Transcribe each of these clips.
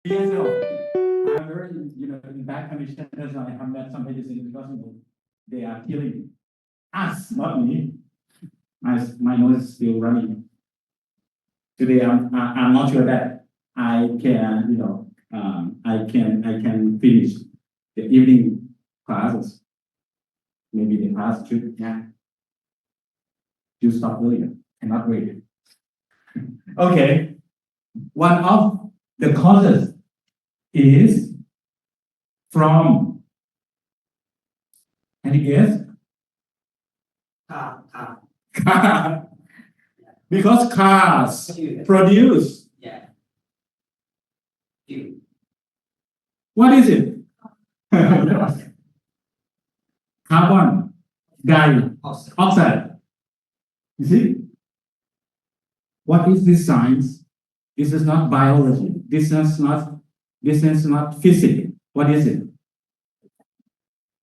years old. I'm very, in bad condition. That's why I have met some medicine because they are killing us, not me. My nose is still running. Today, I'm not sure that I can, I can finish the evening classes. Maybe the class should, you stop earlier. Cannot wait. Okay. One of the causes is from, any guess? Car. Because cars produce. What is it? Carbon dioxide. You see? What is this science? This is not biology. This is not physics. What is it?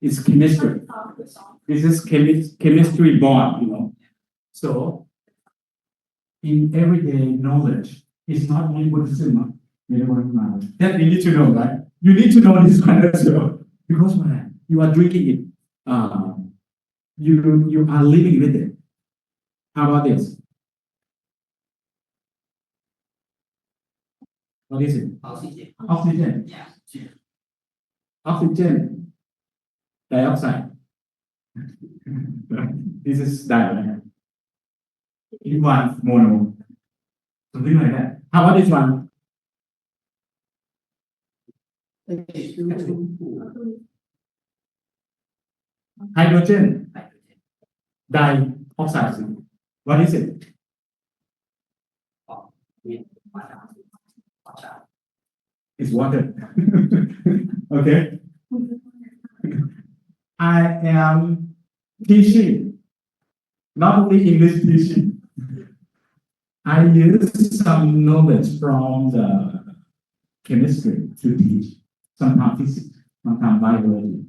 It's chemistry. This is chemistry born, So, in everyday knowledge, it's not only Buddhism, that you need to know, right? You need to know this one as well. Because when you are drinking it, you are living with it. How about this? What is it? Oxygen. Oxygen dioxide. This is dioxide. In one mono. Something like that. How about this one? Hydrogen dioxide. What is it? It's water. Okay. I am teaching, not only English teaching. I use some knowledge from the chemistry to teach. Sometimes physics, sometimes biology,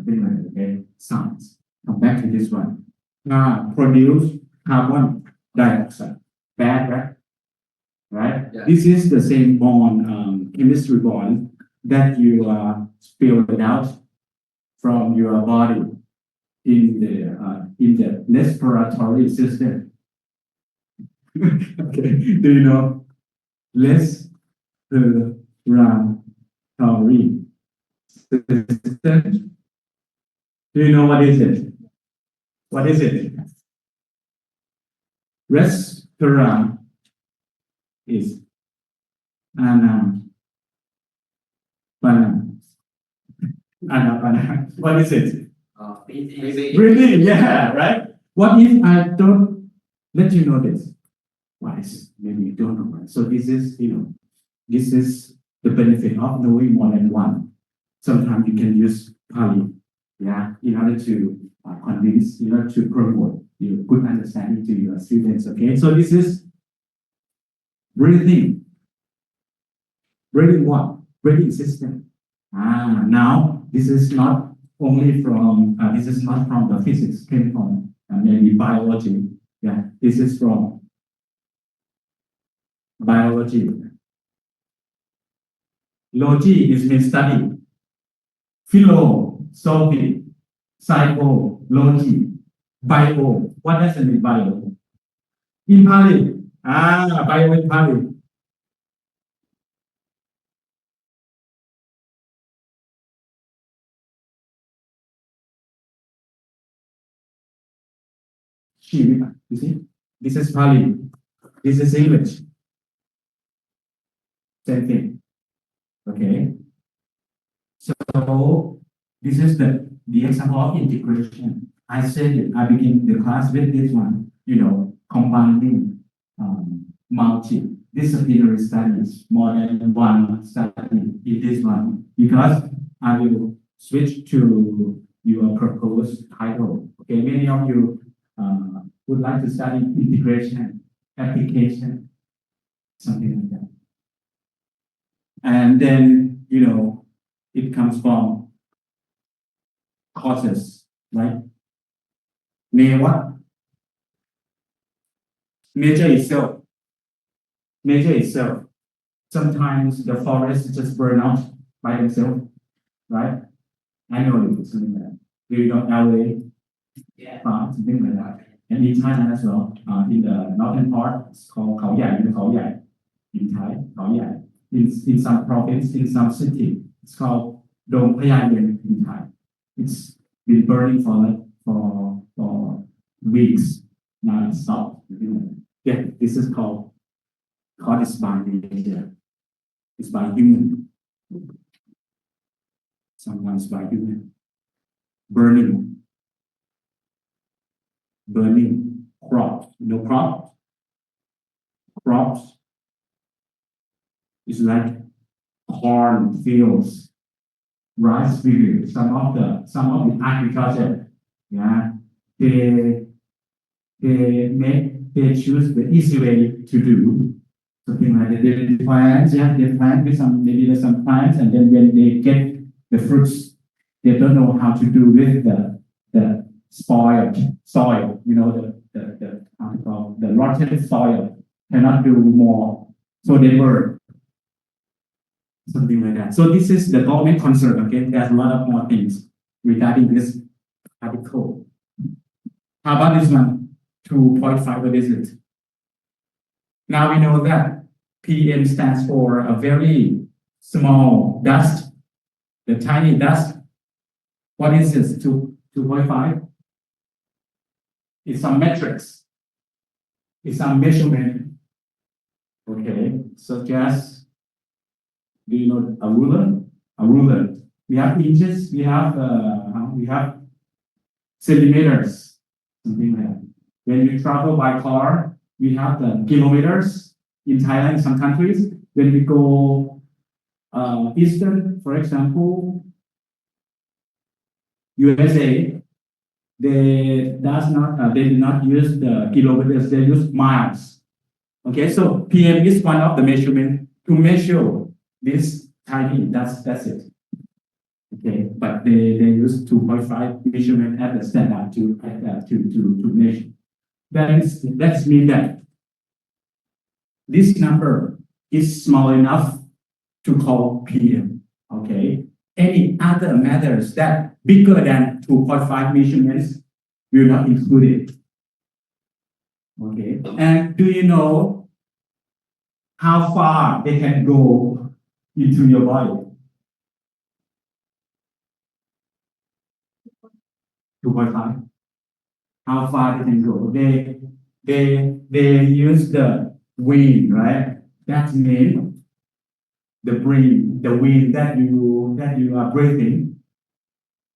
okay, science. Come back to this one. Produce carbon dioxide. Bad, right? Right? Yeah. This is the same bond, chemistry bond that you spilled out from your body in the respiratory system. Okay. Do you know respiratory system? Do you know what is it? What is it? Respiratory is anapana. What is it? Breathing, yeah, right? What if I don't let you know this? Why is it? Maybe you don't know, right? So this is, this is the benefit of knowing more than one. Sometimes you can use Pali, in order to convince, in order to promote your good understanding to your students, okay? So this is breathing. Breathing what? Breathing system. Now this is not only from this is not from the physics, came from maybe biology. Yeah, this is from biology. Logi is mean study. Philosophy, psychology, bio. What does it mean bio? In Pali. Bio in Pali. You see, this is Pali, this is English. Same thing. Okay. So this is the example of integration. I said it, I begin the class with this one, combining multidisciplinary studies, more than one study in this one, because I will switch to your proposed title. Okay, many of you would like to study integration, application, something like that. And then, it comes from causes, right? What? Nature itself. sometimes the forest just burn out by themselves, right? I know it, something like that. Do you know LA? Yeah. Something like that. And in Thailand as well, in the northern part, it's called Khao Yai, in Thai, Khao Yai. In some province, in some city, it's called Luận-Methodology in Thai. It's been burning for weeks. Now it's stopped. Yeah, this is called is by nature. It's by human. Sometimes by human. Burning crop. You know crop? Crops is like corn fields, rice fields. Some of the agriculture, yeah, they choose the easy way to do something like that. They plant with some plants, and then when they get the fruits, they don't know how to do with the spoiled soil. You know the rotten soil cannot do more, so they burn. Something like that. So this is the government concern. Okay, there's a lot of more things regarding this article. How about this one? 2.5. What is it? Now we know that PM stands for a very small dust, the tiny dust. What is this? 2.5? It's some metrics. It's some measurement. Okay, such as, do you know a ruler? A ruler. We have inches. We have centimeters. Something like that. When you travel by car, we have the kilometers. In Thailand, in some countries, when we go eastern, for example, USA, they do not use the kilometers. They use miles. Okay, so PM is one of the measurement to measure this tiny. That's it. Okay, but they use 2.5 measurement as the standard to measure. That means that this number is small enough to call PM. Okay. Any other matters that bigger than 2.5 measurements will not include it. Okay. And do you know how far they can go into your body? 2.5. How far they can go? They use the wind, right? That means the wind that you are breathing.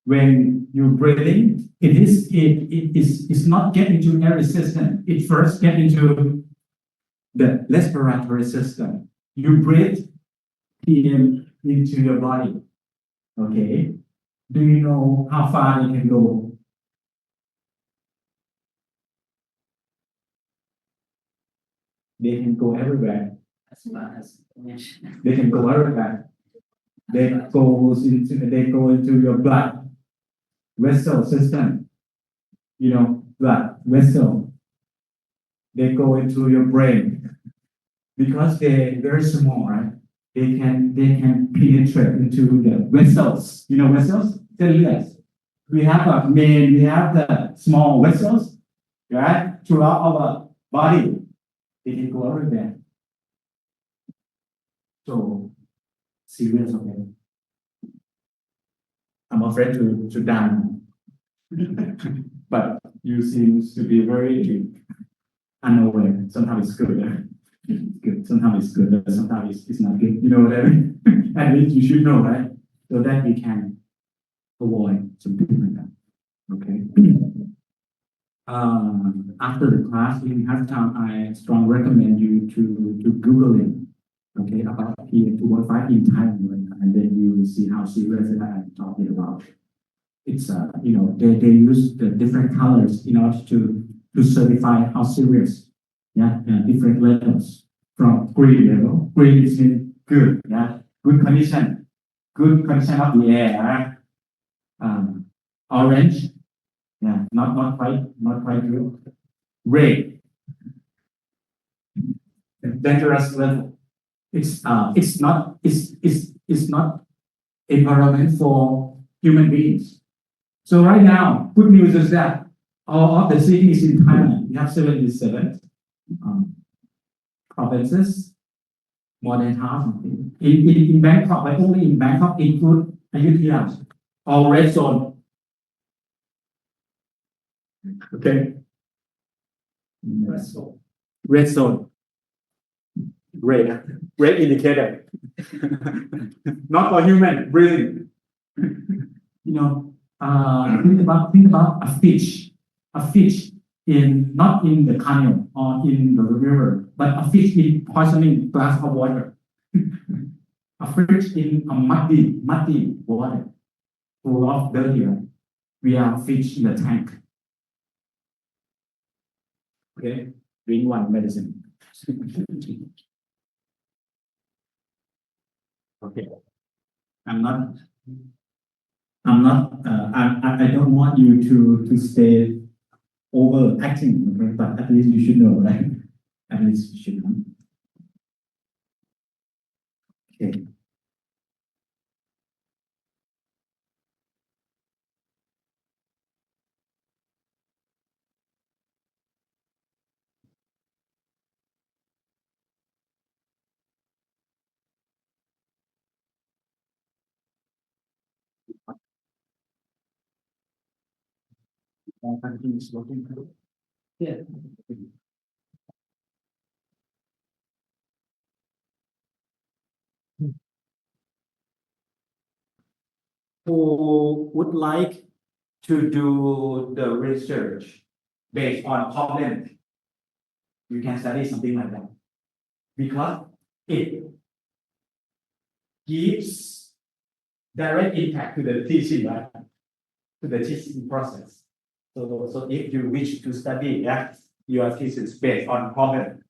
When you're breathing, it is not get into air system. It first get into the respiratory system. You breathe PM into your body. Okay. Do you know how far it can go? They can go everywhere. They can go everywhere. They go into your blood vessel system. You know, blood vessel. They go into your brain because they're very small, right? They can penetrate into the vessels. You know vessels? Cells. We have the small vessels, right? Throughout our body. They can go everywhere. So serious, okay. I'm afraid to die. But you seem to be very unaware. Sometimes it's good. Good. Sometimes it's good, but sometimes it's not good. You know what I mean? At least you should know, right? So that you can avoid something like that. Okay. After the class, if you have time, I strongly recommend you to Google it. Okay, about PM 2.5 in Thailand, and then you will see how serious that I'm talking about. It's they use the different colors in order to certify how serious. Yeah, different levels from green level. Green is good. Yeah, good condition of the air. Orange. Yeah, not quite good. Red. Dangerous level. it's not environment for human beings. So right now, good news is that all of the cities in Thailand, we have 77 provinces, more than half. In Bangkok, but only in Bangkok include Ayutthaya, all red zone. Okay. Red zone. Red zone. Red indicator. Not for human breathing. Think about a fish in not in the canal or in the river, but a fish in poisoning glass of water. A fish in a muddy water full of dirty. We are fish in the tank. Okay, drink one medicine. Okay, I don't want you to stay overacting, okay? But at least you should know, right? At least you should know. Okay. Yeah. Who would like to do the research based on problem? You can study something like that because it gives direct impact to the teaching, right? To the teaching process. So if you wish to study your thesis based on problem,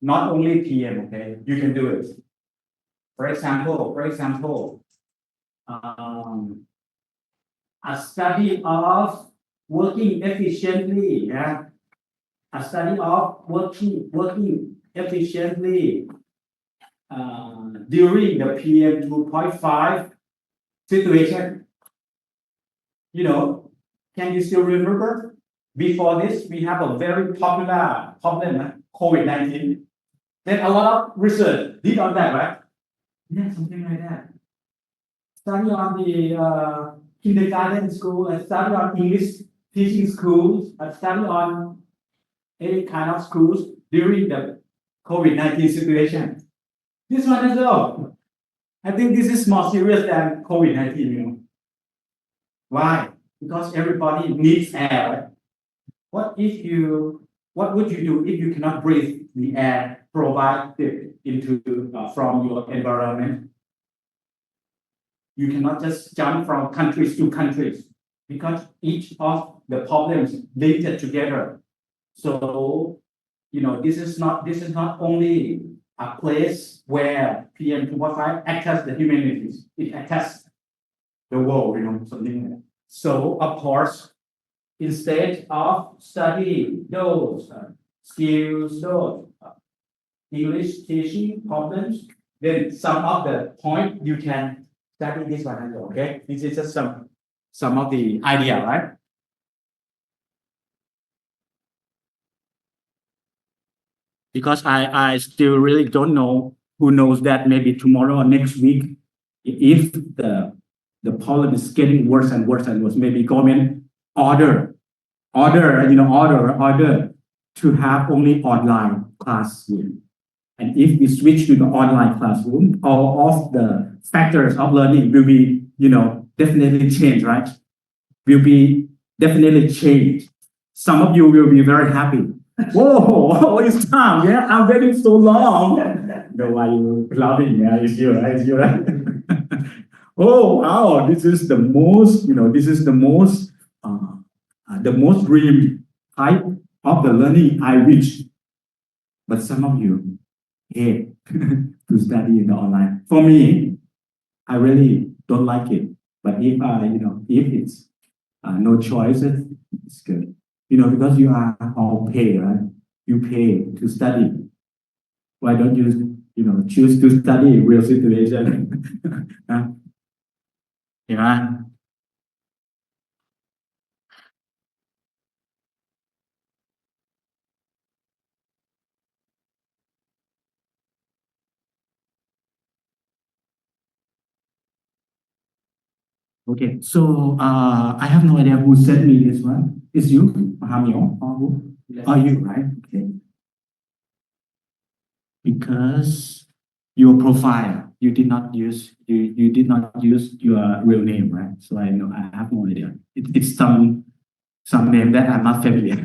not only PM, okay, you can do it. For example, a study of working efficiently, a study of working efficiently during the PM 2.5 situation. Can you still remember? Before this, we have a very popular problem, COVID-19. Then a lot of research did on that, right? Yeah, something like that. Study on the kindergarten school, a study on English teaching schools, a study on any kind of schools during the COVID-19 situation. This one as well. I think this is more serious than COVID-19. Why? Because everybody needs air. Right? What would you do if you cannot breathe the air provided into from your environment? You cannot just jump from countries to countries because each of the problems linked together. So, this is not only a place where PM 2.5 attacks the humanities, it attacks the world, something like that. So, of course, instead of studying those skills, those English teaching problems, then some of the point you can study this one as well. Okay, this is just some of the idea, right? Because I still really don't know. Who knows that maybe tomorrow or next week, if the problem is getting worse and worse and worse, maybe government order to have only online classroom. And if we switch to the online classroom, all of the factors of learning will be, definitely change, right? Will be definitely changed. Some of you will be very happy. Whoa, it's time. Yeah, I'm waiting so long. No, why you laughing? Yeah, it's you, right? It's you, right? Oh, wow, this is the most, the most dream type of the learning I wish. But some of you hate to study in the online. For me, I really don't like it. But if if it's no choices, it's good. Because you are all pay, right? You pay to study. Why don't you, choose to study real situation? นะเห็นไหม Okay, so I have no idea who sent me this one. It's you, Mahamyo, or who? Oh, you, right? Okay. Because your profile, you did not use your real name, right? So I have no idea. It's some name that I'm not familiar,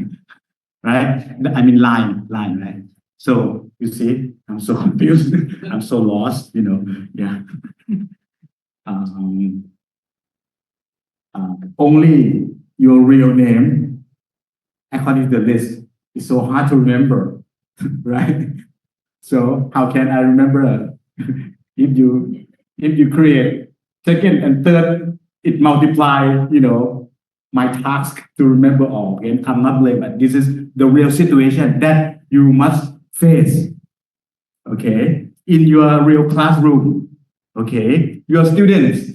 right? I mean line, right? So you see, I'm so confused. I'm so lost, yeah. Only your real name, according to the list, is so hard to remember, right? So how can I remember if you create second and third, it multiply, my task to remember all. And I'm not blaming, but this is the real situation that you must face. Okay, in your real classroom. Okay, your students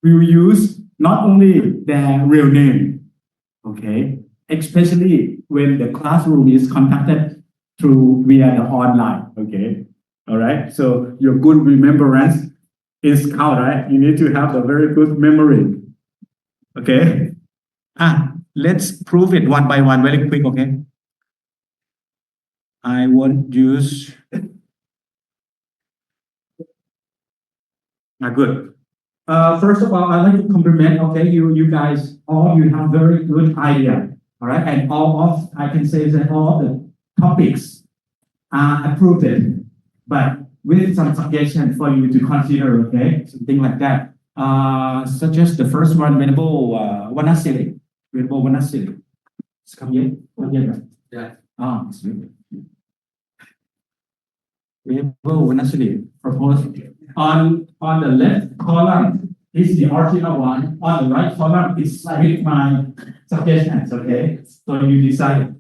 will use not only their real name. Okay, especially when the classroom is conducted through via the online. Okay, all right. So your good remembrance is count, right? You need to have a very good memory. Okay. Let's prove it one by one very quick. Okay. I won't use. Good. First of all, I'd like to compliment, okay, you guys, all of you have very good idea, all right? And I can say that all of the topics are approved, but with some suggestion for you to consider, okay? Something like that. Such as the first one, Venerable Vanasili. Venerable Vanasili. It's come yet? Yeah. It's good. Venerable Vanasili proposed on the left column is the original one. On the right column is with my suggestions. Okay, so you decide.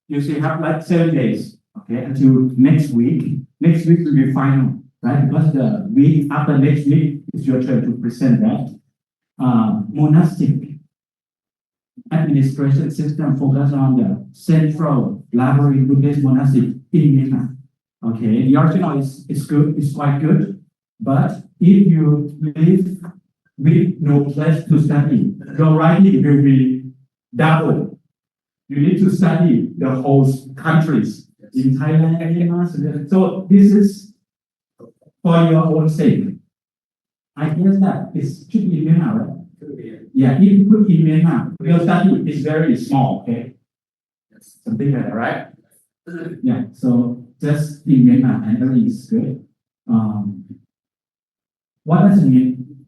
You should have like 7 days. Okay, until next week. Next week will be final, right? Because the week after next week is your turn to present that. Monastic administration system focus on the central library Buddhist monastic in Myanmar. Okay, the original is good. It's quite good. But if you live with no place to study, your writing will be double. You need to study the whole countries in Thailand, Myanmar. So this is for your own sake. I guess that it should be in Myanmar, right? Yeah, if you put in Myanmar, your study is very small, okay? Something like that, right? Yeah, so just in Myanmar and everything is good. What does it mean?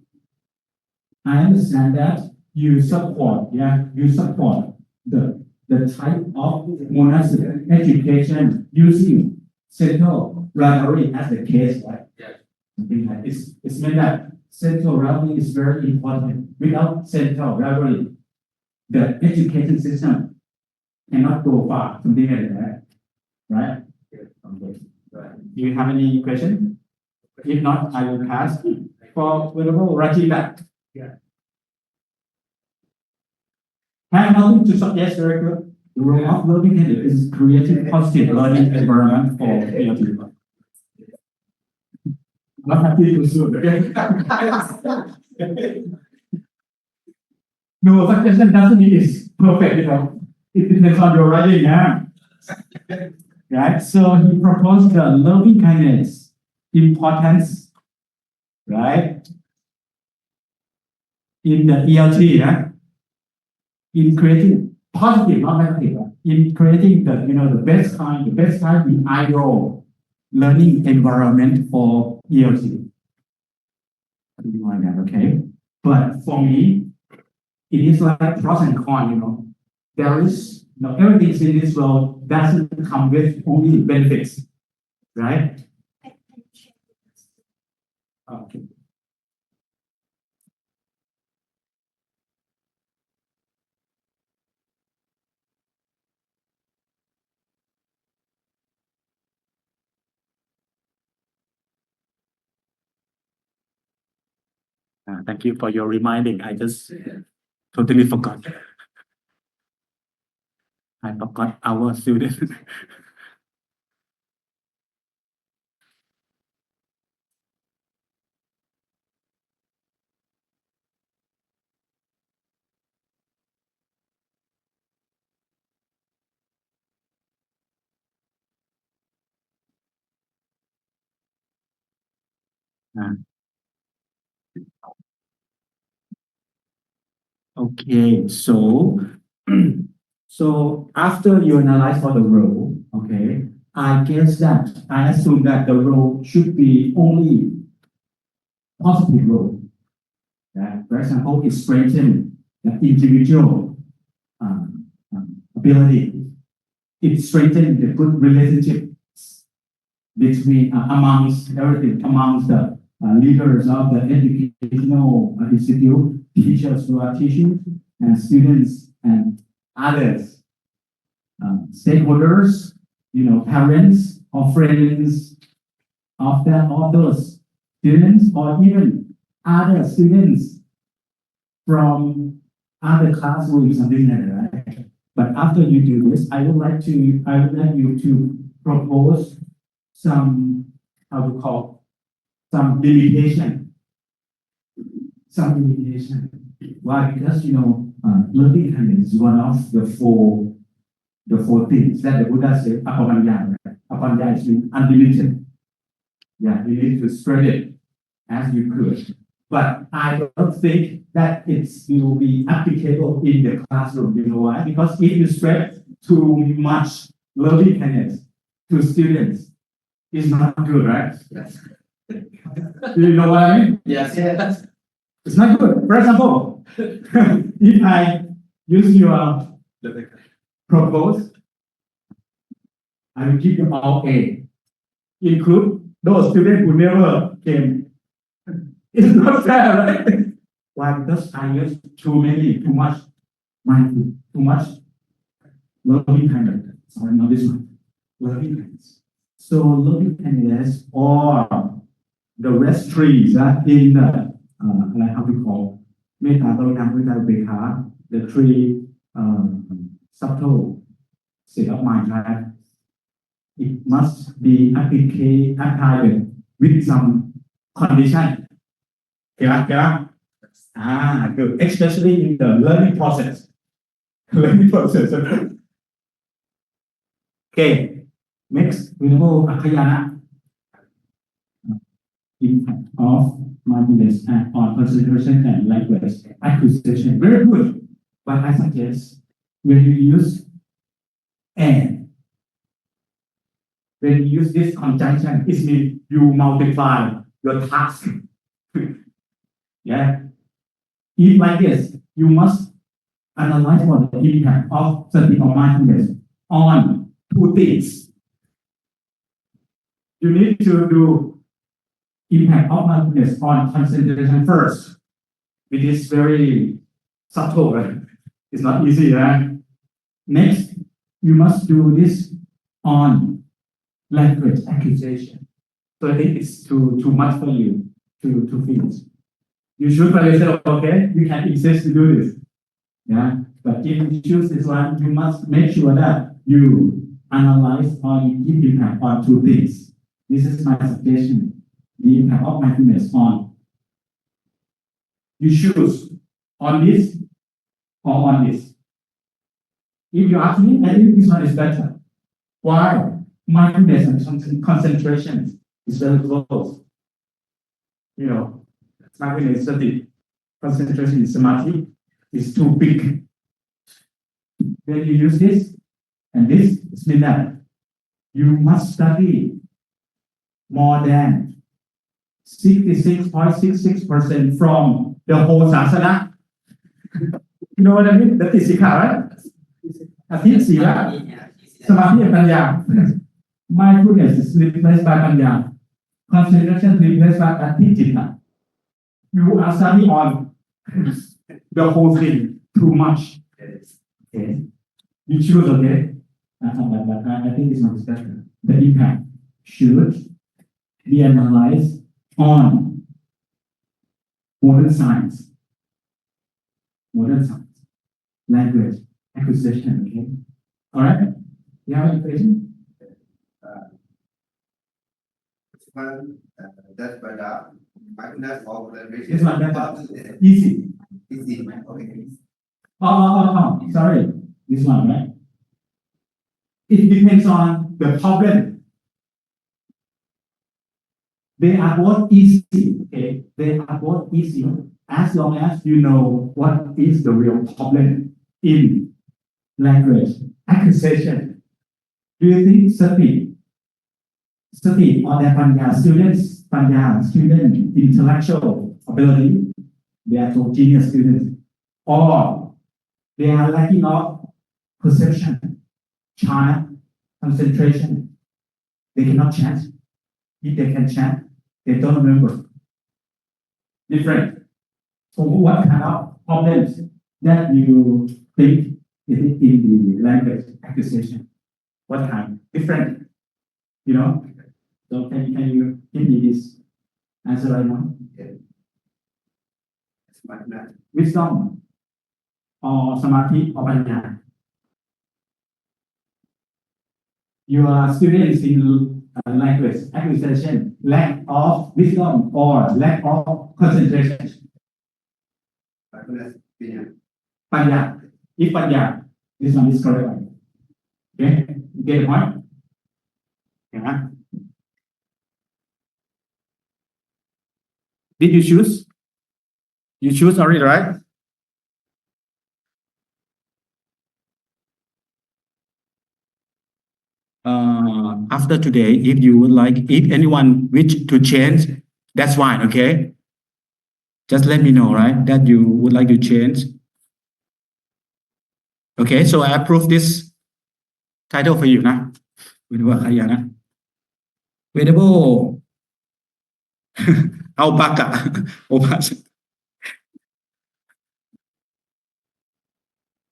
I understand that you support the type of monastic education using central library as the case, right? Yeah. Something like it's meant that central library is very important. Without central library, the education system cannot go far. Something like that, right? Okay. Do you have any question? If not, I will pass for Venerable Rajita. Yeah. I have nothing to suggest. Very good. The role of learning is creating positive learning environment for people. Not happy to soon. Okay. No, suggestion doesn't mean it's perfect. It depends on your writing. Yeah. Right. So he proposed the loving kindness importance. Right? In the ELT, right? In creating positive, not negative, in creating the best kind, the ideal learning environment for ELT. Something like that, okay? But for me, it is like pros and cons, There is, everything in this world doesn't come with only benefits, right? Okay. Thank you for your reminding. I just totally forgot. I forgot our student. Okay, so so after you analyze for the role, okay, I assume that the role should be only positive role. For example, it strengthens the individual ability. It strengthens the good relationship between amongst the leaders of the educational institute, teachers who are teaching, and students and others, stakeholders, parents or friends of those students, or even other students from other classrooms and things like that, right? But after you do this, I would like you to propose some limitation. Why? Because learning kindness is one of the four things that the Buddha said, apamanya, right? Apamanya is unlimited. Yeah, you need to spread it as you could. But I don't think that it will be applicable in the classroom. You know why? Because if you spread too much loving kindness to students, it's not good, right? Yes. Do you know what I mean? Yes. It's not good. For example, if I use your propose, I will give you all A, include those students who never came. It's not fair, right? Why? Because I use too much mindful, too much loving kindness. Sorry, not this one. Loving kindness. So loving kindness or the rest trees in the how we call metta, karuna, mudita, ubekha, the three subtle state of mind, right? It must be applied with some condition. Okay, good. Especially in the learning process. Okay, next we know Mahayana. Impact of mindfulness on concentration and language acquisition. Very good. But I suggest when you use and, when you use this conjunction, it means you multiply your task. Yeah. If like this, you must analyze what the impact of sati or mindfulness on two things. You need to do impact of mindfulness on concentration first. It is very subtle, right? It's not easy, right? Next, you must do this on language acquisition. So I think it's too much for you to finish. You should by yourself, okay? You can insist to do this. Yeah. But if you choose this one, you must make sure that you analyze or give impact on two things. This is my suggestion. The impact of mindfulness on. You choose on this or on this. If you ask me, I think this one is better. Why? Mindfulness and concentration is very close. Mindfulness study, concentration in samadhi is too big. When you use this and this, it means that you must study more than 66.66% from the whole sasana. You know what I mean? That is sikha, right? Athi sila, samadhi and panya. Mindfulness is replaced by panya. Concentration replaced by athi citta. You are studying on the whole thing too much. Okay. You choose, okay? But I think it's not better. The impact should be analyzed on modern science, language acquisition. Okay, all right. You have any question? That's better. Mindfulness of the This one better. Easy. Easy. Okay. Sorry. This one, right? It depends on the problem. They are both easy. Okay, they are both easy as long as you know what is the real problem in language acquisition. Do you think study or their student intellectual ability, they are so genius students, or they are lacking of perception, chant, concentration. They cannot chant. If they can chant, they don't remember. Different. So what kind of problems that you think is in the language acquisition? What kind? Different. You know? So can you give me this answer right now? Yeah. Wisdom or samadhi or panya? Your students in language acquisition, lack of wisdom or lack of concentration. Panya. If panya, this one is correct one. Okay, you get the point? Yeah. Did you choose? You choose already, right? After today, if you would like, if anyone wish to change, that's fine, okay? Just let me know, right? That you would like to change. Okay, so I approve this title for you now. Mahayana. Venerable Alpaca.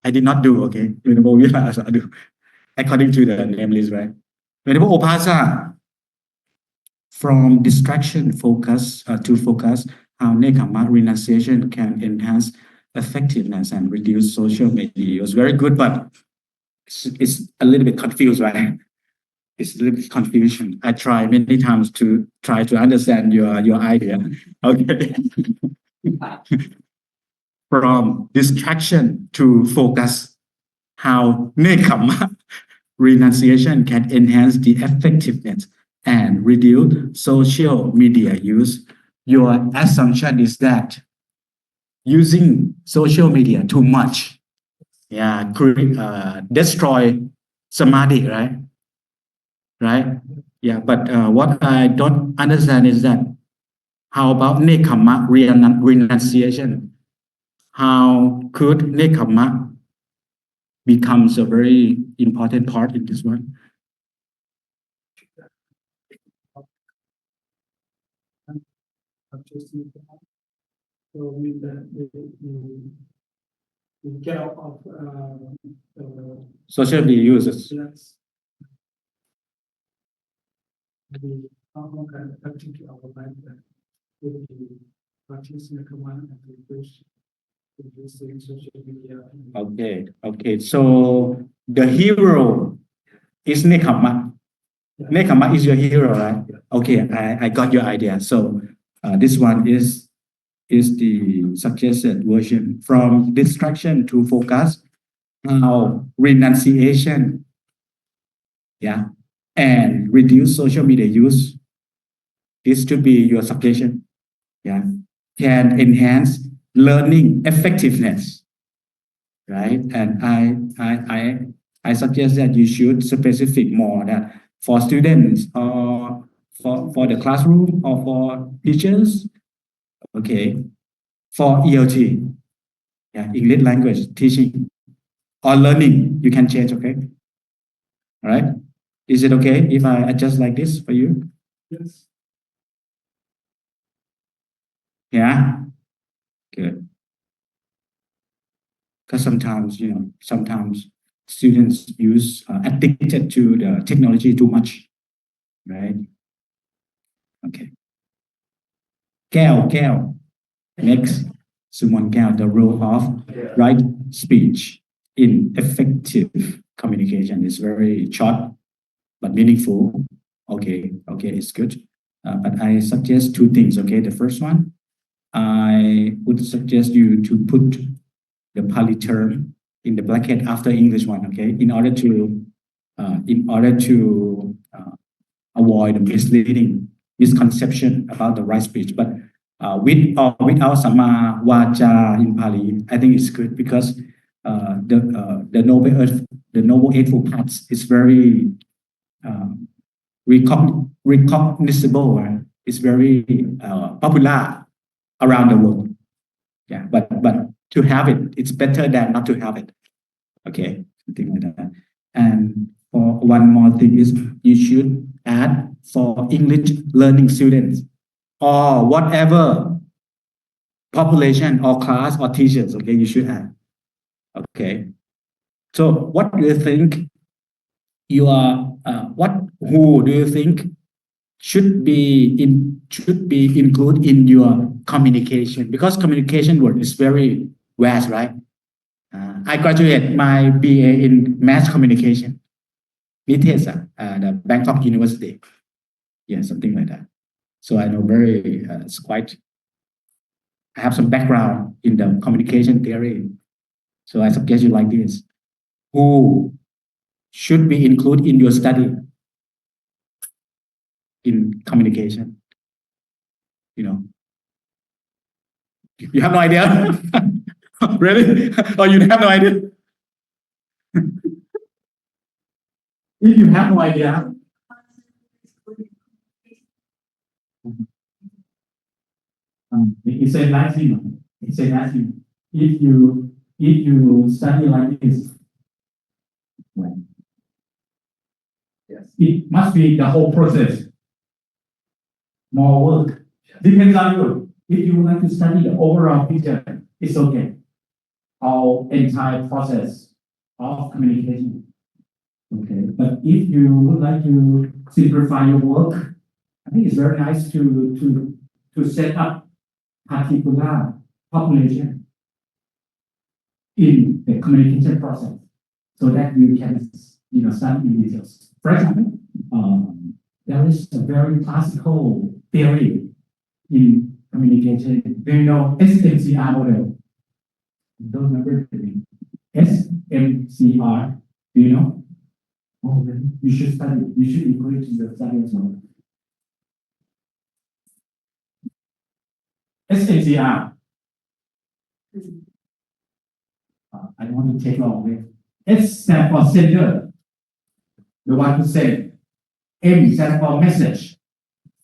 I did not do, okay? Venerable Vihasa do. According to the name list, right? Venerable Opasa. From distraction focus to focus, how Nekamma renunciation can enhance effectiveness and reduce social media use. Very good, but it's a little bit confused, right? It's a little bit confusion. I try many times to try to understand your idea. Okay. From distraction to focus, how Nekamma renunciation can enhance the effectiveness and reduce social media use. Your assumption is that using social media too much, destroy samadhi, right? Right? Yeah, but what I don't understand is that how about nekamma renunciation? How could nekamma becomes a very important part in this one? So we get out of social media users. yes, we how can affect our life with the practicing the command and reducing social media. Okay. So the hero is Nekamma. Nekamma is your hero, right? Okay, I got your idea. So this one is the suggested version. From distraction to focus, how renunciation, and reduce social media use. This should be your suggestion. Can enhance learning effectiveness, right? And I suggest that you should specific more that for students or for the classroom or for teachers. Okay, for ELT, English language teaching or learning, you can change. Okay, all right. Is it okay if I adjust like this for you? Yes. Yeah, good. Because sometimes students use addicted to the technology too much, right? Okay. Kale. Next, Sumon count the role of right speech in effective communication is very short but meaningful. Okay, it's good. But I suggest two things. Okay, the first one, I would suggest you to put the Pali term in the bracket after English one. Okay, in order to avoid the misconception about the right speech. But with or without Samma Vaja in Pali, I think it's good because the noble eightfold paths is very recognizable. It's very popular around the world. Yeah, but to have it, it's better than not to have it. Okay, something like that. And for one more thing is you should add for English learning students or whatever population or class or teachers. Okay, you should add. Okay. So what do you think? Who do you think should be included in your communication? Because communication word is very vast, right? I graduated my BA in mass communication, the Bangkok University. Yeah, something like that. So I know it's quite. I have some background in the communication theory. So I suggest you like this. Who should be included in your study in communication? You have no idea? Really? Or you have no idea? If you have no idea, it's a nice thing. It's a nice thing. If you study like this, well, Yes. it must be the whole process. More work. Depends on you. If you would like to study the overall picture, it's okay. Our entire process of communication. Okay. But if you would like to simplify your work, I think it's very nice to set up particular population in the communication process so that you can study in details. For example, there is a very classical theory in communication. Do you know SMCR model? Don't remember the name. SMCR. Do you know? Oh, then you should study. You should include it in your study as well. SMCR. I don't want to take long. S stands for sender, the one who send. M stands for message,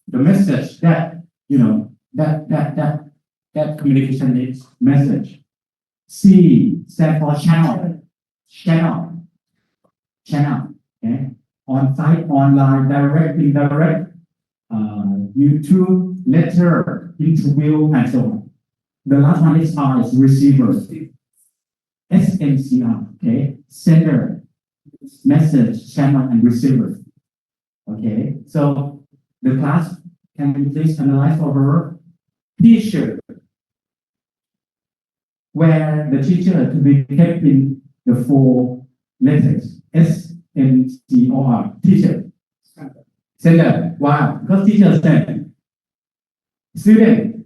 the message that that communication needs message. C stands for channel. Okay, on-site, online, direct, indirect, YouTube, letter, interview, and so on. The last one is R, is receiver. SMCR, okay, sender, message, channel, and receiver. Okay, so the class, can you please analyze over teacher, where the teacher to be kept in the four letters, SMCR, teacher, sender, wow, because teacher send, student,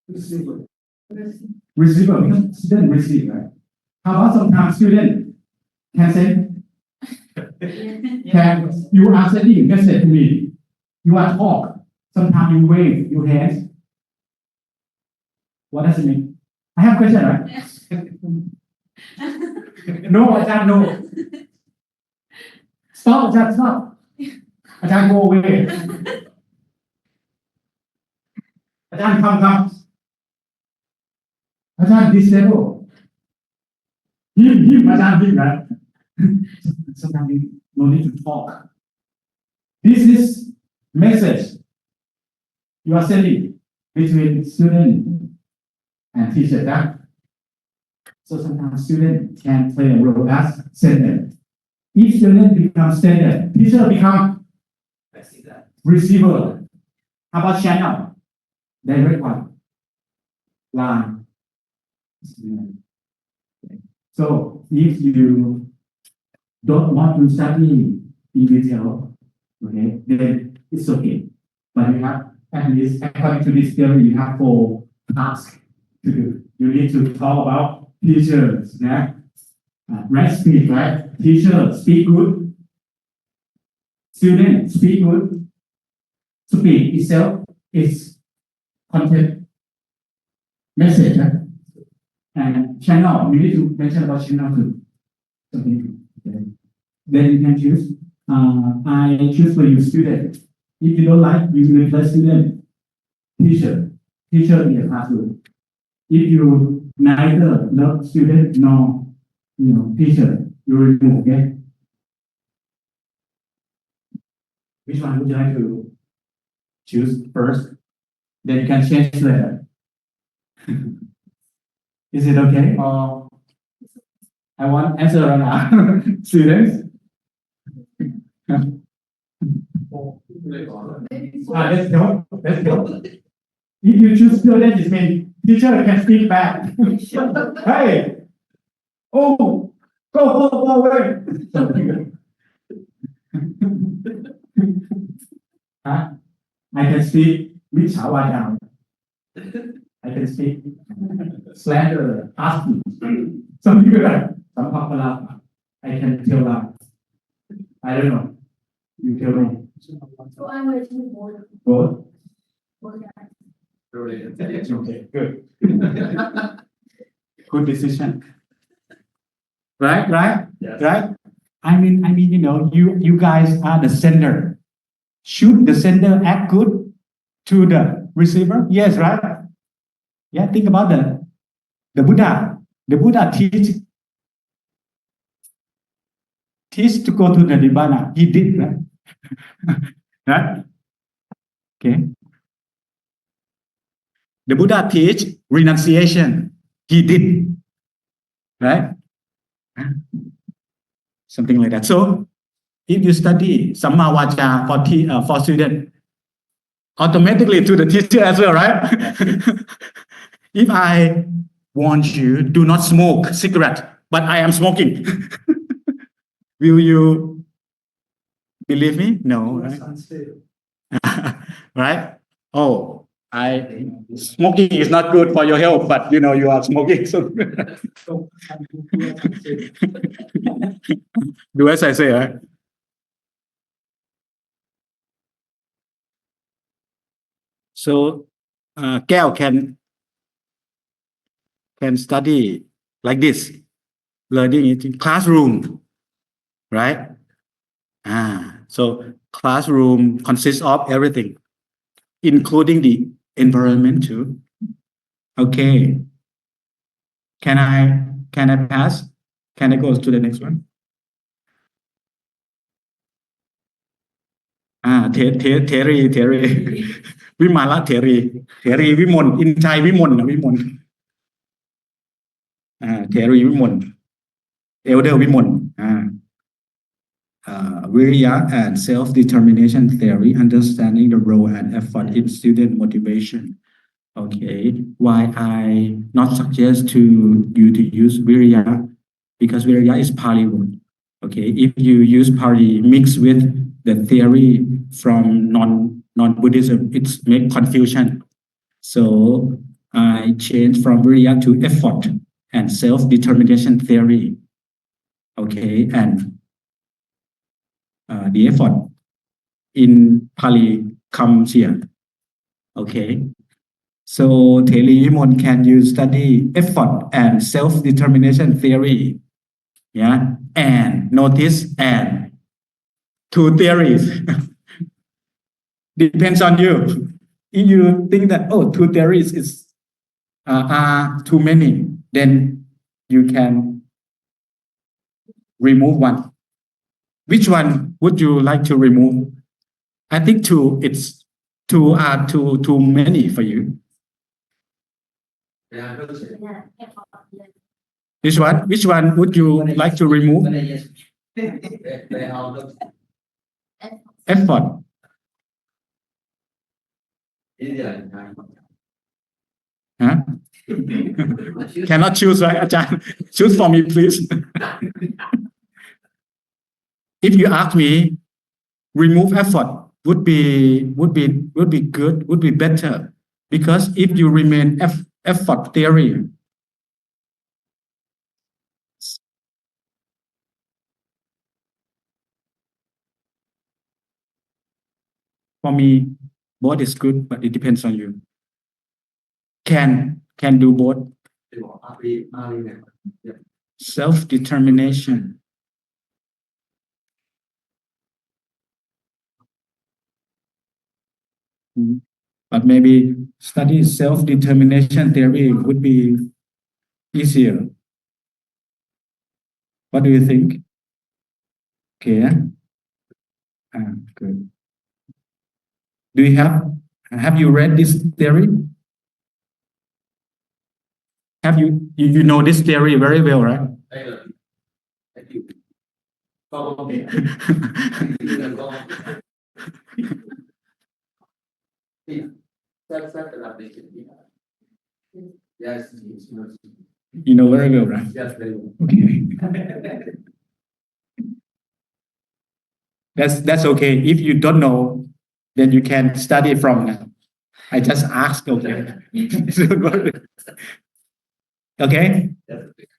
receiver, because student receive, right? How about sometimes student can send? Can you are sending message to me? You are talk. Sometimes you wave your hands. What does it mean? I have a question, right? No, Ajahn, no. Stop, Ajahn, stop. Ajahn, go away. Ajahn, come. Ajahn, this level. Him, Ajahn, right? Sometimes we no need to talk. This is message you are sending between student and teacher. That so sometimes student can play a role as sender. If student becomes sender, teacher become receiver. How about channel? Direct one. line. So if you don't want to study in detail, okay, then it's okay. But you have, at least according to this theory, you have 4 tasks to do. You need to talk about teachers, yeah? Right speak, right? Teacher speak good. Student speak good. Speak itself is content message, right? And channel, you need to mention about channel too. Something. Okay. Then you can choose. I choose for you student. If you don't like, you can replace student. Teacher in the classroom. If you neither love student nor teacher, you remove. Okay. Which one would you like to choose first? Then you can change later. Is it okay? Or I want answer right now. Students? Let's go. Let's go. If you choose student, it means teacher can speak back. Hey! Oh! Go away! Huh? I can speak with Chawajang. I can speak slander, asking. Some people like, some people I can tell that. I don't know. You tell me. So I will do both. Both? Both. Okay, good. Good decision. Right? Yes. Right? I mean, you guys are the sender. Should the sender act good to the receiver? Yes, right? Yeah, think about the Buddha. The Buddha teach to go to the Nibbana. He did, right? Right? Okay. The Buddha teach renunciation. He did. Right? Something like that. So, if you study Samma Vaca for student, automatically to the teacher as well, right? If I want you, do not smoke cigarette, but I am smoking. Will you believe me? No, right? Right? Oh, smoking is not good for your health, but you are smoking. So do as I say, right? So, Gail can study like this, learning it in classroom, right? So classroom consists of everything, including the environment too. Okay. Can I pass? Can I go to the next one? Terry. Vimala Terry Vimon, in Thai Vimon. Terry Vimon. Elder Vimon. Virya and self-determination theory, understanding the role and effort in student motivation. Okay, why I not suggest to you to use Virya? Because Virya is Pali word. Okay, if you use Pali mixed with the theory from non-Buddhism, it's make confusion. So I changed from Virya to effort and self-determination theory. Okay, and the effort in Pali comes here. Okay. So Theli Vimon, can you study effort and self-determination theory? Yeah. And notice and 2 theories. Depends on you. If you think that 2 theories are too many, then you can remove one. Which one would you like to remove? I think 2 are too many for you. Which one would you like to remove? Effort. Huh? Cannot choose, right, Ajahn? Choose for me, please. If you ask me, remove effort would be good, would be better, because if you remain effort theory, for me, both is good, but it depends on you. Can do both. Self-determination. But maybe study self-determination theory would be easier. What do you think? Okay. Good. Do you have you read this theory? Have you know this theory very well, right? Yes. You know very well, right? Yes, very well. Okay. That's okay. If you don't know, then you can study from now. I just asked, okay. Okay.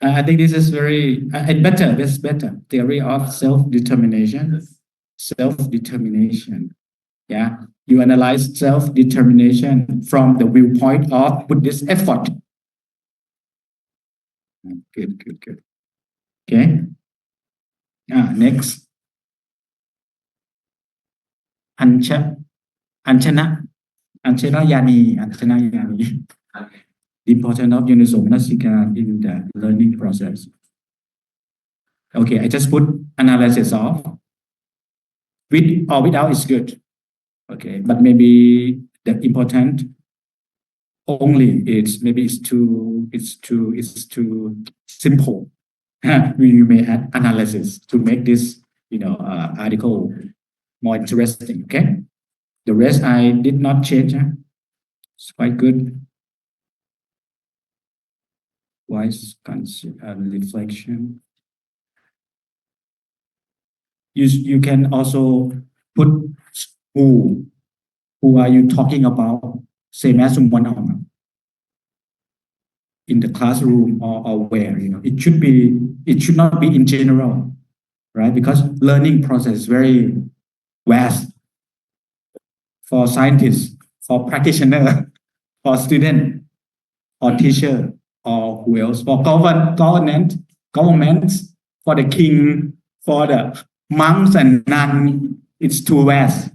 I think this is very better. That's better. Theory of self-determination. Self-determination. Yeah. You analyze self-determination from the viewpoint of Buddhist effort. Good. Okay. Next. Anchana Yani. The importance of universal manasika in the learning process. Okay, I just put analysis of. With or without is good. Okay, but maybe the important only it's too simple. We may add analysis to make this article more interesting. Okay, the rest I did not change. It's quite good. Wise reflection. You can also put who are you talking about, same as one-on-one in the classroom or where, it should not be in general, right? Because learning process is very vast for scientists, for practitioner, for student, or teacher, or who else, for governments, for the king, for the monks and nuns. It's too vast.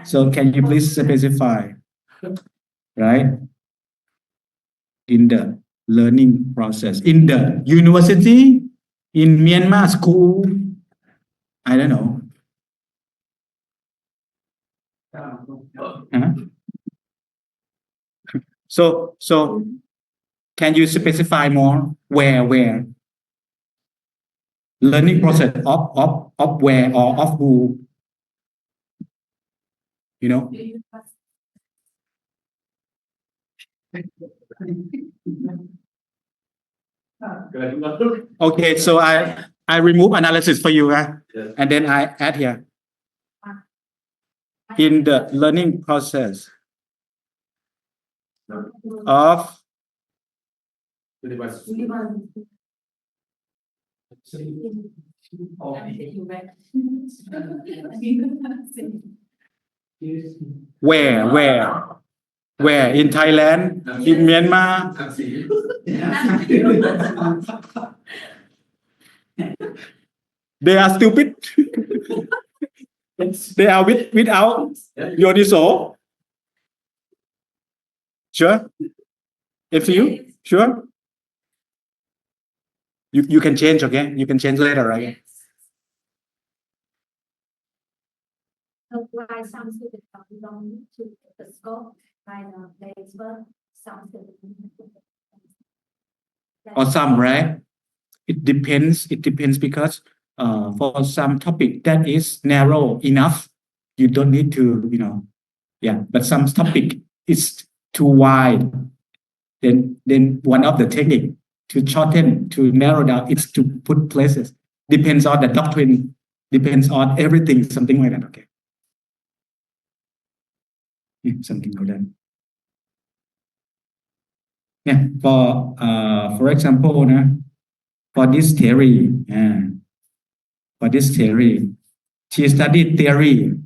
So can you please specify, right? In the learning process, in the university, in Myanmar school, I don't know. So can you specify more? Where? Learning process of where or of who? Okay, so I remove analysis for you, and then I add here. In the learning process of where in Thailand, in Myanmar. They are stupid. They are without Yodiso. Sure. If you sure, you can change. Okay, you can change later, right? So why some students belong to the scope by the place, but some students or some, right? It depends because for some topic that is narrow enough, you don't need to, but some topic is too wide. then one of the technique to shorten, to narrow down, it's to put places. Depends on the doctrine, depends on everything, something like that. Okay. Yeah, something like that. Yeah, for example, for this theory, she studied theory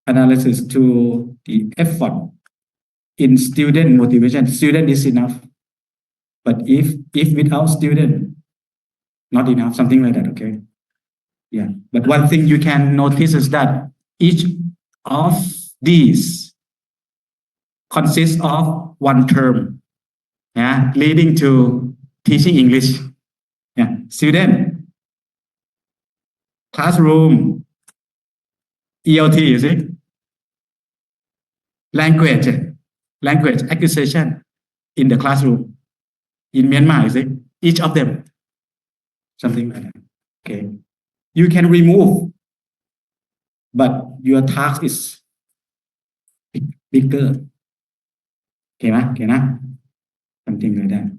analysis to the effort in student motivation. Student is enough, but if without student, not enough, something like that. Okay. Yeah, but one thing you can notice is that each of these consists of one term, yeah, leading to teaching English. Yeah, student, classroom, ELT, you see, language acquisition in the classroom. In Myanmar, you see, each of them, something like that. Okay, you can remove, but your task is bigger. Okay, something like that.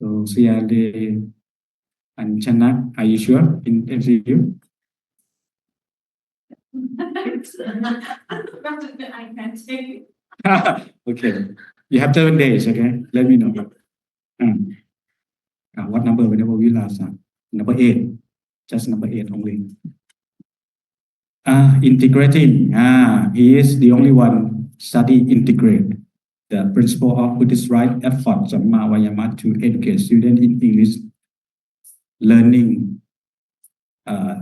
So, CRD and Chana, are you sure in MCQ? I can take. Okay, you have 7 days. Okay, let me know. What number? Whenever we last number 8, just number 8 only. Integrating. He is the only one study integrate the principle of Buddhist right effort MAHAYANA to educate students in English learning,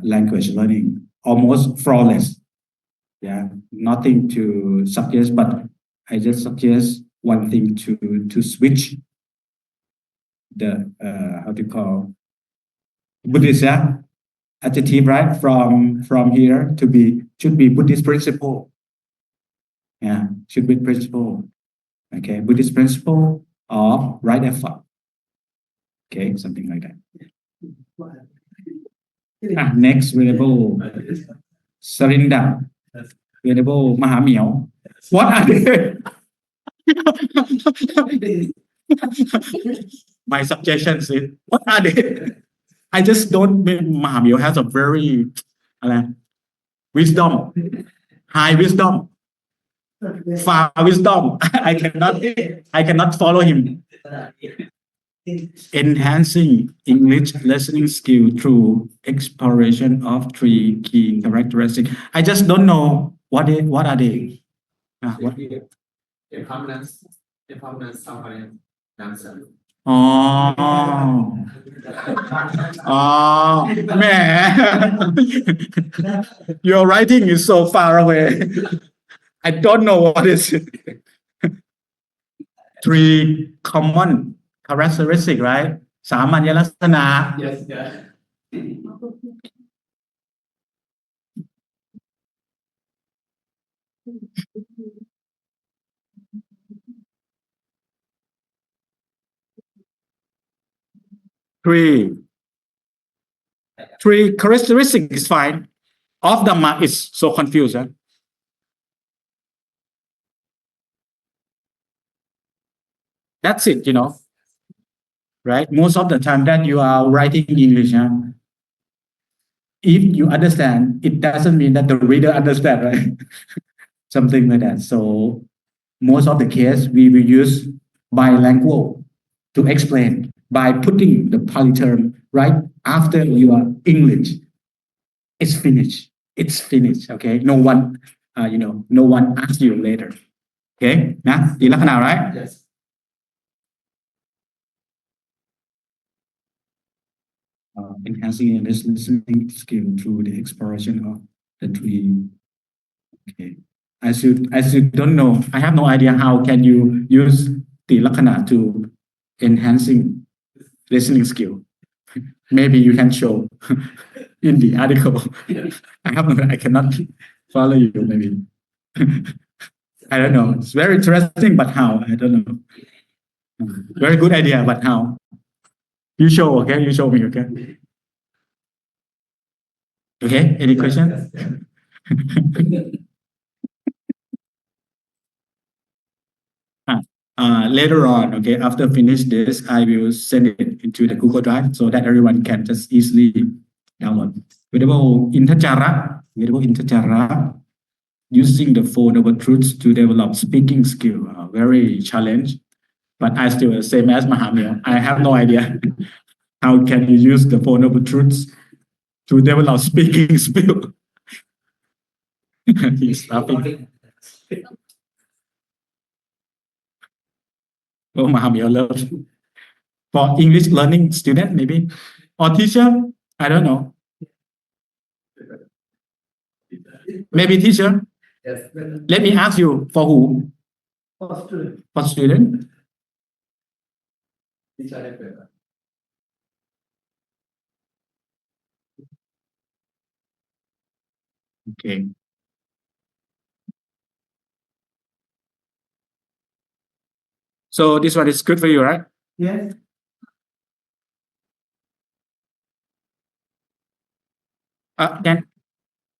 language learning, almost flawless. Yeah, nothing to suggest, but I just suggest one thing to switch the how to call Buddhist adjective, right, from here to be should be Buddhist principle. Yeah, should be principle. Okay, Buddhist principle of right effort. Okay, something like that. Next, Venerable Sarinda, Venerable Mahamiao. What are they? My suggestions is, what are they? I just don't. Mahamiao has a very wisdom, high wisdom, far wisdom. I cannot follow him. Enhancing English listening skill through exploration of 3 key characteristics. I just don't know what are they. What? Impermanence, suffering, dancer. Man. Your writing is so far away. I don't know what is it. 3 common characteristics, right? สามัญลักษณะ Yes, yeah. 3 characteristics is fine. Of Dhamma is so confused. That's it, right? Most of the time that you are writing English, if you understand, it doesn't mean that the reader understands, right? Something like that. So most of the case, we will use bilingual to explain by putting the Pali term right after your English. It's finished. It's finished. Okay. No one, no one asks you later. Okay. Nah, di lakana, right? Yes. Enhancing English listening skill through the exploration of the 3. Okay. As you don't know, I have no idea how can you use the lakana to enhancing listening skill. Maybe you can show in the article. I cannot follow you. Maybe I don't know. It's very interesting, but how? I don't know. Very good idea, but how? You show, okay? You show me, okay? Okay, any question? Later on, okay, after finish this, I will send it into the Google Drive so that everyone can just easily download. Venerable Intajara, using the Four Noble Truths to develop speaking skill, very challenge. But I still the same as Mahamir. I have no idea how can you use the Four Noble Truths to develop speaking skill. He's laughing. Oh, Mahamir loves. For English learning student, maybe, or teacher, I don't know. Maybe teacher. Yes. Let me ask you, for who? For student. For student? Okay. So this one is good for you, right? Yes.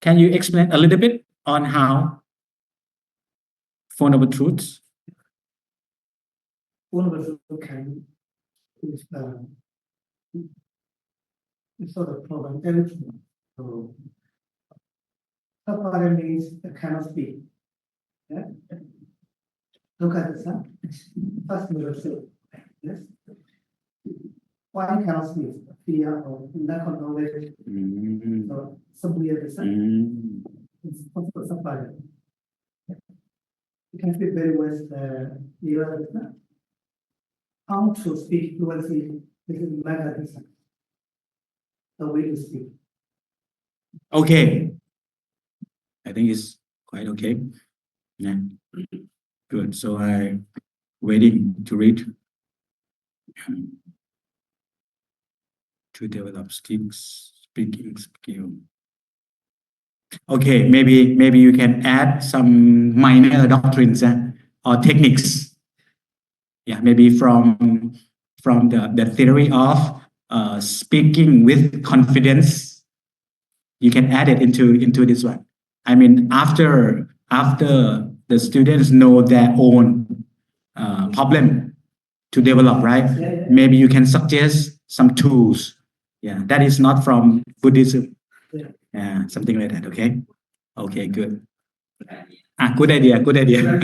Can you explain a little bit on how Four Noble Truths? One of us can is sort of problem everything. So somebody means cannot speak. Yeah. Look at this. First mirror. Yes. Why cannot speak? Fear or lack of knowledge. So somebody else. It's also somebody. You can speak very well. How to speak fluently. This is matter. The way to speak. Okay. I think it's quite okay. Yeah. Good. So I'm waiting to read. To develop speaking skill. Okay, maybe you can add some minor doctrines or techniques. Yeah, maybe from the theory of speaking with confidence. You can add it into this one. I mean, after the students know their own problem to develop, right? Yeah. Maybe you can suggest some tools. Yeah, that is not from Buddhism. Yeah, something like that. Okay. Okay, good. Good idea. Good idea.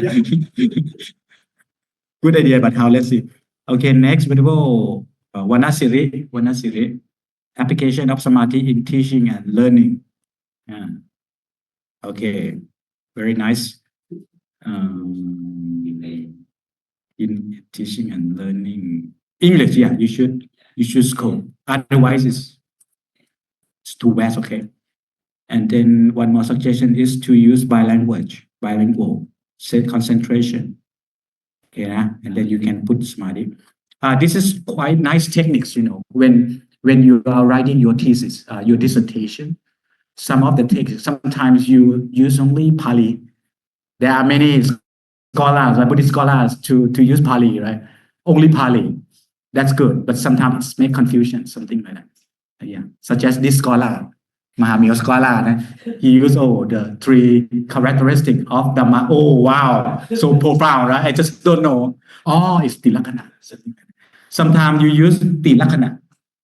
Good idea. But how? Let's see. Okay, next, Venerable Vanasiri. Application of samadhi in teaching and learning. Yeah. Okay, very nice. In teaching and learning English, yeah, you should scope. Otherwise, it's too vast. Okay. And then one more suggestion is to use bilingual, set concentration. Okay, and then you can put samadhi. This is quite nice techniques, when you are writing your thesis, your dissertation. Some of the texts, sometimes you use only Pali. There are many scholars, Buddhist scholars, to use Pali, right? Only Pali. That's good, but sometimes it makes confusion, something like that. Yeah, such as this scholar, Mahamir scholar, he used the 3 characteristics of Dhamma. Oh, wow, so profound, right? I just don't know. Oh, it's Tilakkhana. Sometimes you use Tilakkhana,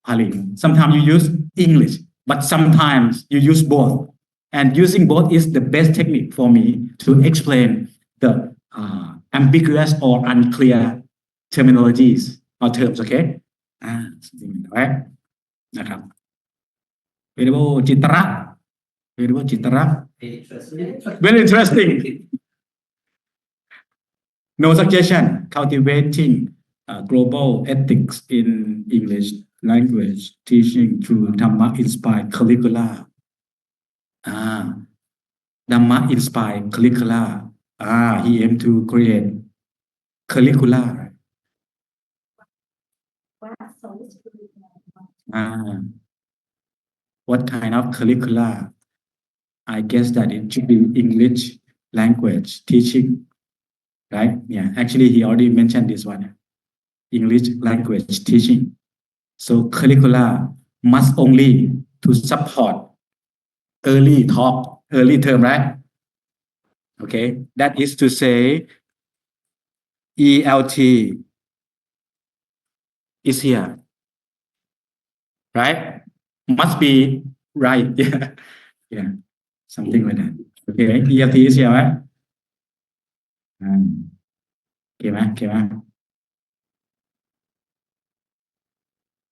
Pali. Sometimes you use English, but sometimes you use both. And using both is the best technique for me to explain the ambiguous or unclear terminologies or terms, okay? Something like that. นะครับ Venerable Chitra. Very interesting. No suggestion. Cultivating global ethics in English language teaching through Dhamma inspired curricula. Dhamma inspired curricula. He aimed to create curricula. What kind of curricula? I guess that it should be English language teaching, right? Yeah, actually he already mentioned this one. English language teaching. So curricula must only to support early talk, early term, right? Okay, that is to say, ELT is here, right? Must be right, yeah, yeah, something like that. Okay, ELT is here, right? Okay,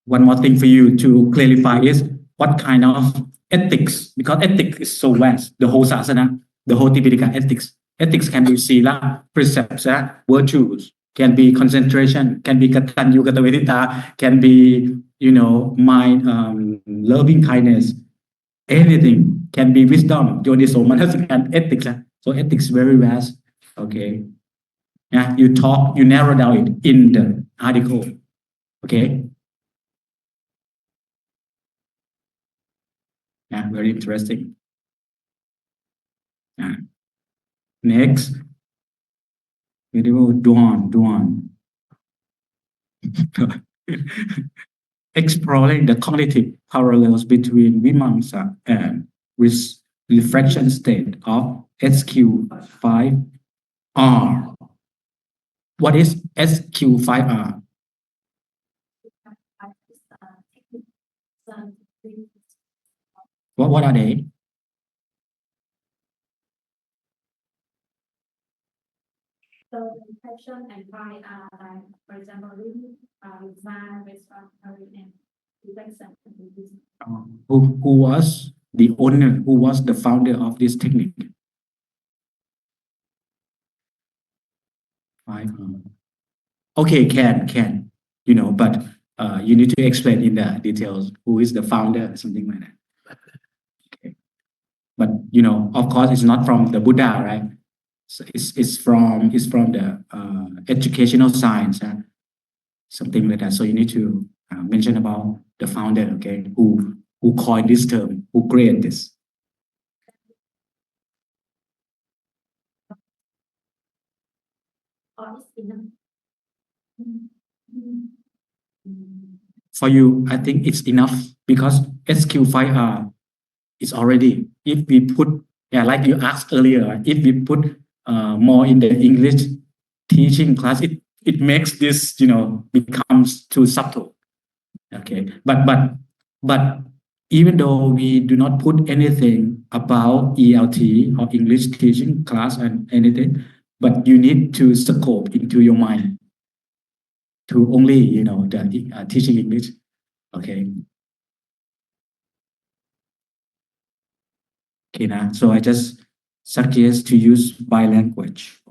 one more thing for you to clarify is what kind of ethics, because ethics is so vast, the whole sasana, the whole Tipitaka ethics. Ethics can be sila, precepts, virtues, can be concentration, can be katanyu katavedita, can be, mind, loving kindness, anything can be wisdom, yoniso manasikan, ethics. So ethics very vast. Okay. Yeah, you narrow down it in the article. Okay. Yeah, very interesting. Next, Duan. Exploring the cognitive parallels between Vimamsa and reflection state of SQ5R. What is SQ5R? What are they? So reflection and pride are like, for example, reading, design, respiratory, and reflection. Who was the owner? Who was the founder of this technique? Okay, can, but you need to explain in the details who is the founder, something like that. Okay. But of course, it's not from the Buddha, right? So it's from the educational science, something like that. So you need to mention about the founder, okay? Who coined this term? Who created this? For you, I think it's enough because SQ5R is already. If we put, like you asked earlier, if we put more in the English teaching class, it makes this, becomes too subtle. Okay, but even though we do not put anything about ELT or English teaching class and anything, but you need to scope into your mind to only, the teaching English. Okay. Okay, now, so I just suggest to use by language.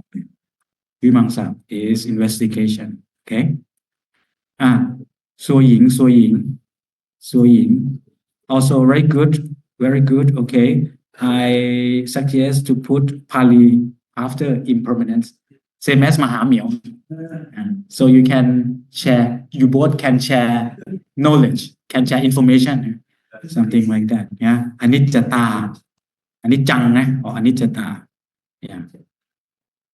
Vimamsa is investigation. Okay. So Ying. Also very good. Okay. I suggest to put Pali after impermanence, same as Mahamio. So you both can share knowledge, can share information, something like that. Yeah. Anicca, Anicca, or Anicca. Yeah.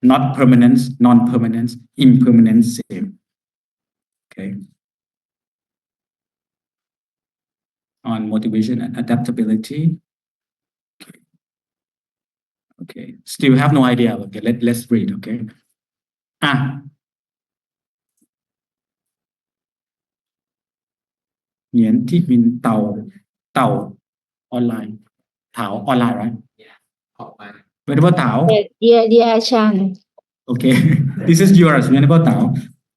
Not permanence, non-permanence, impermanence, same. Okay. On motivation and adaptability. Okay. Still have no idea. Okay, let's read. Okay. เหรียญที่เป็นเต่าออนไลน์เต่าออนไลน์ right? Venerable Tao. Yeah, Chan. Okay. This is yours, Venerable Tao.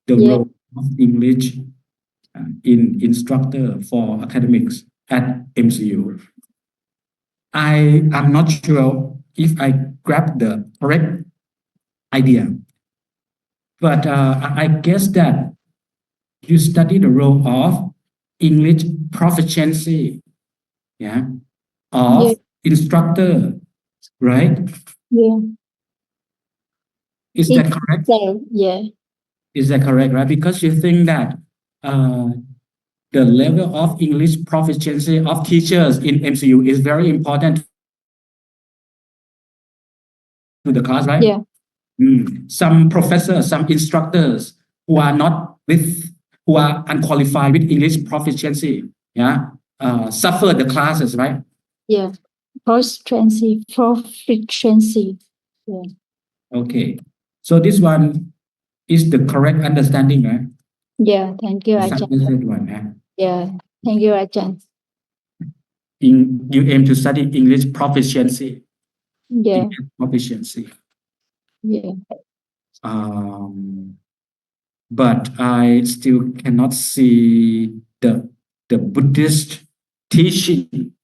The role of English in instructor for academics at MCU. I am not sure if I grab the correct idea, but I guess that you study the role of English proficiency, of instructor, right? Yeah. Is that correct? Yeah. Is that correct, right? Because you think that the level of English proficiency of teachers in MCU is very important to the class, right? Yeah. Some professors, some instructors who are unqualified with English proficiency, suffer the classes, right? Yeah. Proficiency. Proficiency. Yeah. Okay. So this one is the correct understanding, right? Yeah. Thank you, The Ajahn. suggested one, Yeah. Thank you, Ajahn. You aim to study English proficiency. Yeah. English proficiency. Yeah. But I still cannot see the Buddhist teaching,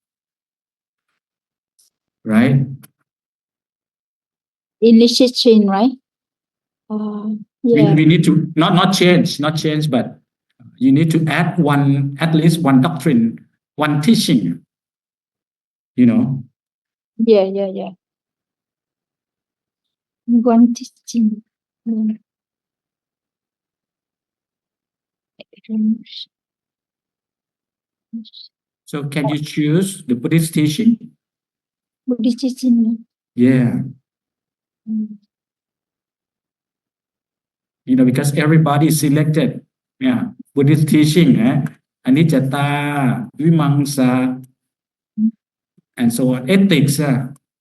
right? English teaching, right? Yeah. We need to not change, but you need to add at least one doctrine, one teaching, you know. Yeah. Yeah. Yeah. One teaching. Yeah. So can you choose the Buddhist teaching? Buddhist teaching. Yeah, because everybody selected, yeah, Buddhist teaching, anicca, vimamsa, and so on, ethics,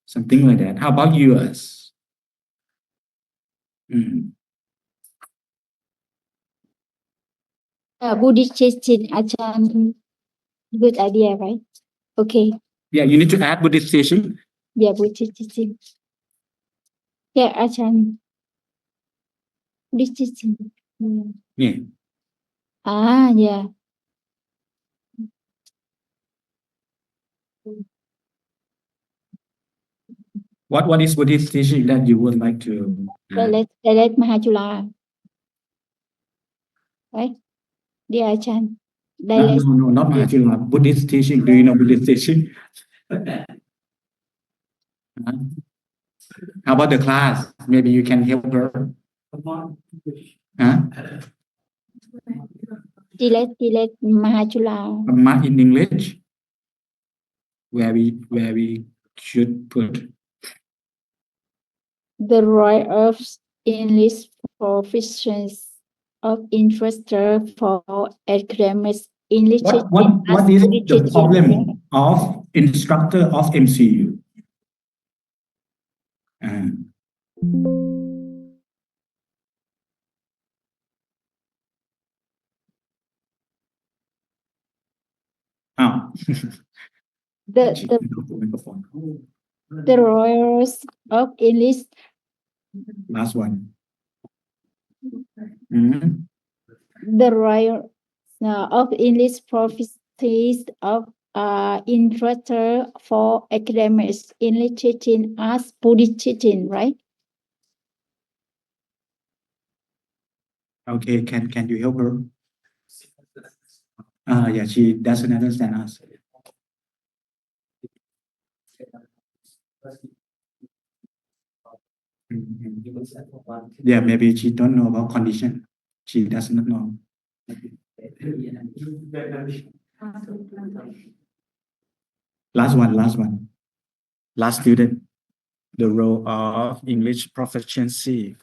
something like that. How about yours? Buddhist teaching, Ajahn. Good idea, right? Okay. Yeah, you need to add Buddhist teaching. Yeah, Buddhist teaching. Yeah, Ajahn. Buddhist teaching. Yeah. Yeah. What is Buddhist teaching that you would like to add? Direct Mahajula. Right? Dear Ajahn. Direct. No, not Mahajula. Buddhist teaching. Do you know Buddhist teaching? How about the class? Maybe you can help her. Huh? Direct Mahajula. In English, where we should put The role of English proficiency of infrastructure for academics English what is the problem of instructor of MCU? The roles of English. Last one. The role of English proficiency of instructor for academics English teaching as Buddhist teaching, right? Okay, can you help her? Yeah, she doesn't understand us. Yeah, maybe she don't know about condition. She does not know. Last one. Last student. The role of English proficiency.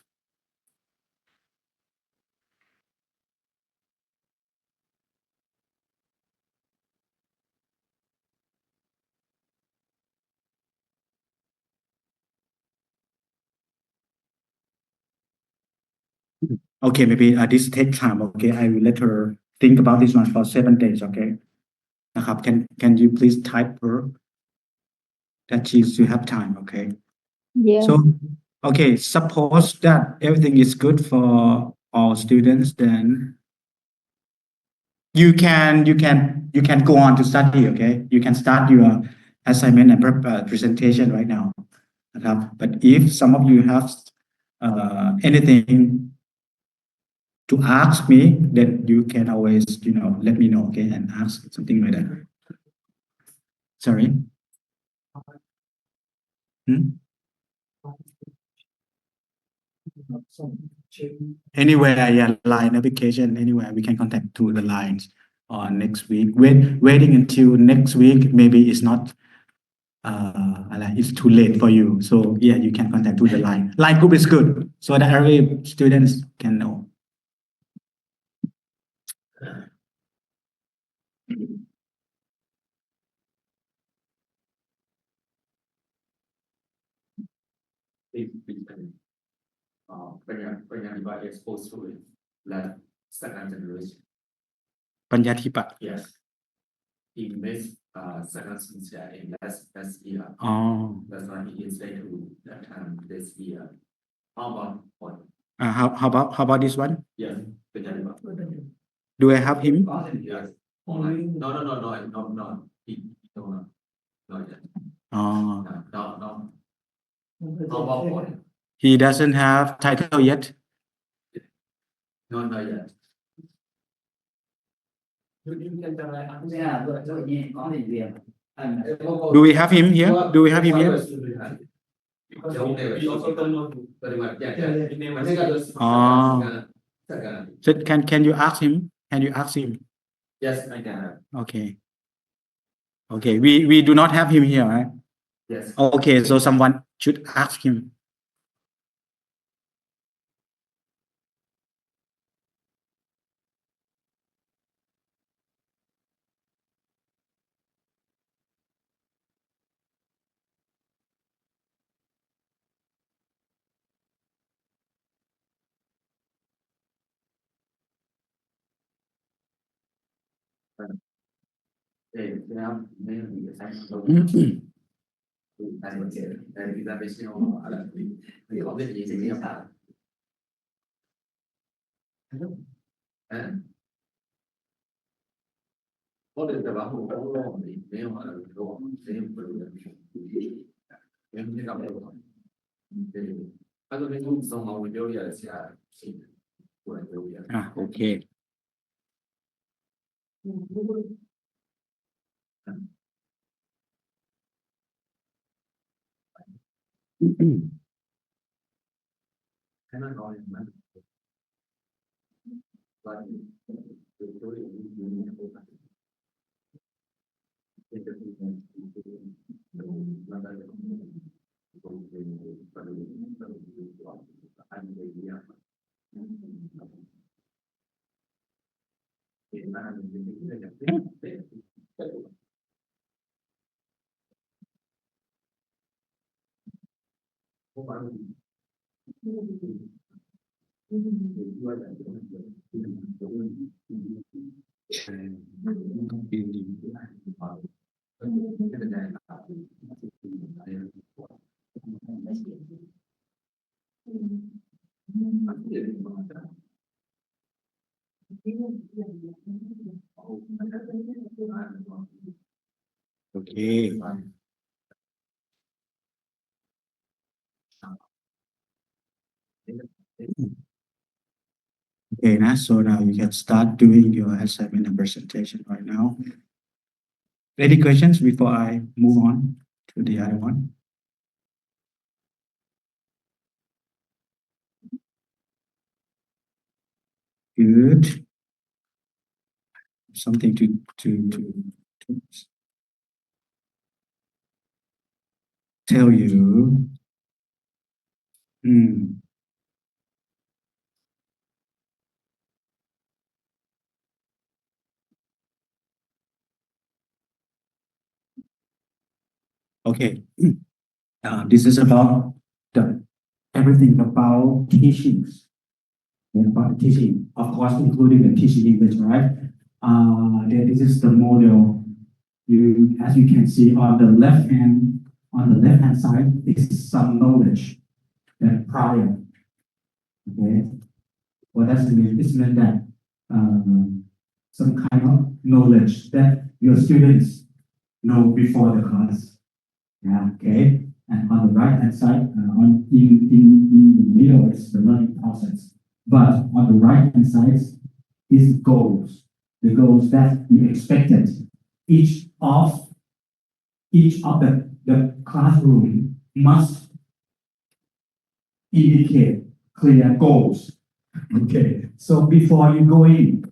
Okay, maybe this take time. Okay, I will let her think about this one for 7 days. Okay, can you please type her that she should have time? Okay. Yeah. So, okay, suppose that everything is good for all students, then you can go on to study. Okay, you can start your assignment and presentation right now. But if some of you have anything to ask me, then you can always, let me know, okay, and ask something like that. Sorry. Anywhere, yeah, line application, anywhere we can contact to the lines on next week. Waiting until next week, maybe it's not, it's too late for you. So yeah, you can contact to the line. Line group is good, so that every students can know. if we can when you are exposed to it, like second generation. ปัญญาธิปะ Yes. In this second semester in last year. อ๋อ That's why he is say to that this year. How about what? how about this one Yes. Penjara. do I have him Yes. Online. No. He no. Not yet. oh No. How about what? he doesn't have title yet No, not yet. Yeah, rồi nhé, có thể việc. do we have him here do we have him here oh so can you ask him Yes, I can. okay we do not have him here right Yes. okay so someone should ask him okay okay okay now so now you can start doing your assignment and presentation right now any questions before I move on to the other one good something to tell you okay this is about everything about teachings about teaching of course including the teaching English right this is the model as you can see on the left hand side is some knowledge that prior okay what does it mean? It means that some kind of knowledge that your students know before the class yeah okay and on the right hand side in the middle is the learning process but on the right hand side is goals the goals that you expected each of the classroom must indicate clear goals. Okay, so before you go in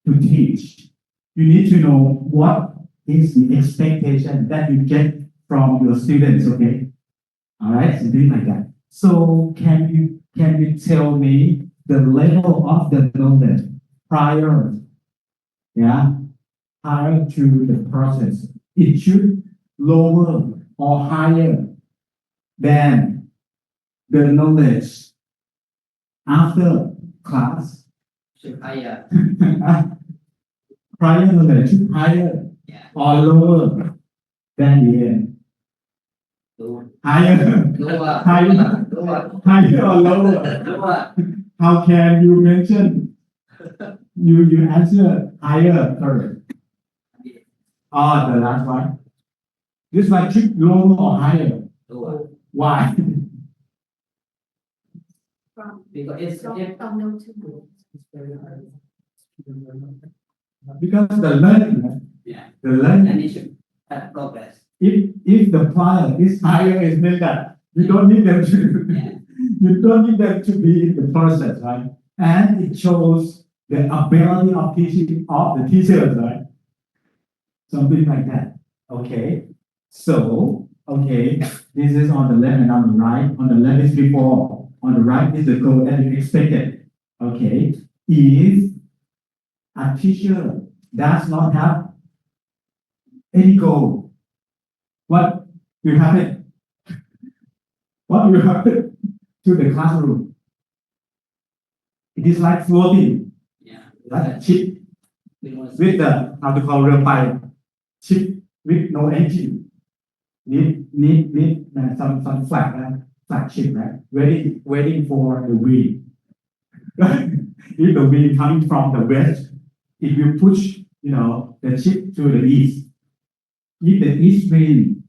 to teach, you need to know what is the expectation that you get from your students. Okay, all right, something like that. So can you tell me the level of the knowledge prior to the process? It should lower or higher than the knowledge after class, should higher. prior knowledge higher Yeah. or lower than the end? Lower. Higher, Lower. higher, Lower. higher or lower? Lower. How can you mention? You answer higher first. Oh, the last one. This one should lower or higher? Lower. Why? From Because it's from no to It's very hard. Because the learning, yeah. the learning. And it should have progress. If the prior is higher, it means that you don't need them to Yeah. you don't need them to be in the process, right? And it shows the ability of teaching of the teachers, right? Something like that. Okay. So, okay, this is on the left and on the right. On the left is before. On the right is the goal that you expected. Okay. If a teacher does not have any goal, what will happen? What will happen to the classroom? It is like floating, Yeah. like a ship Because with the how to call real fire ship with no engine. Need some flat ship, right? Waiting for the wind. If the wind coming from the west, it will push, the ship to the east. If the east wind,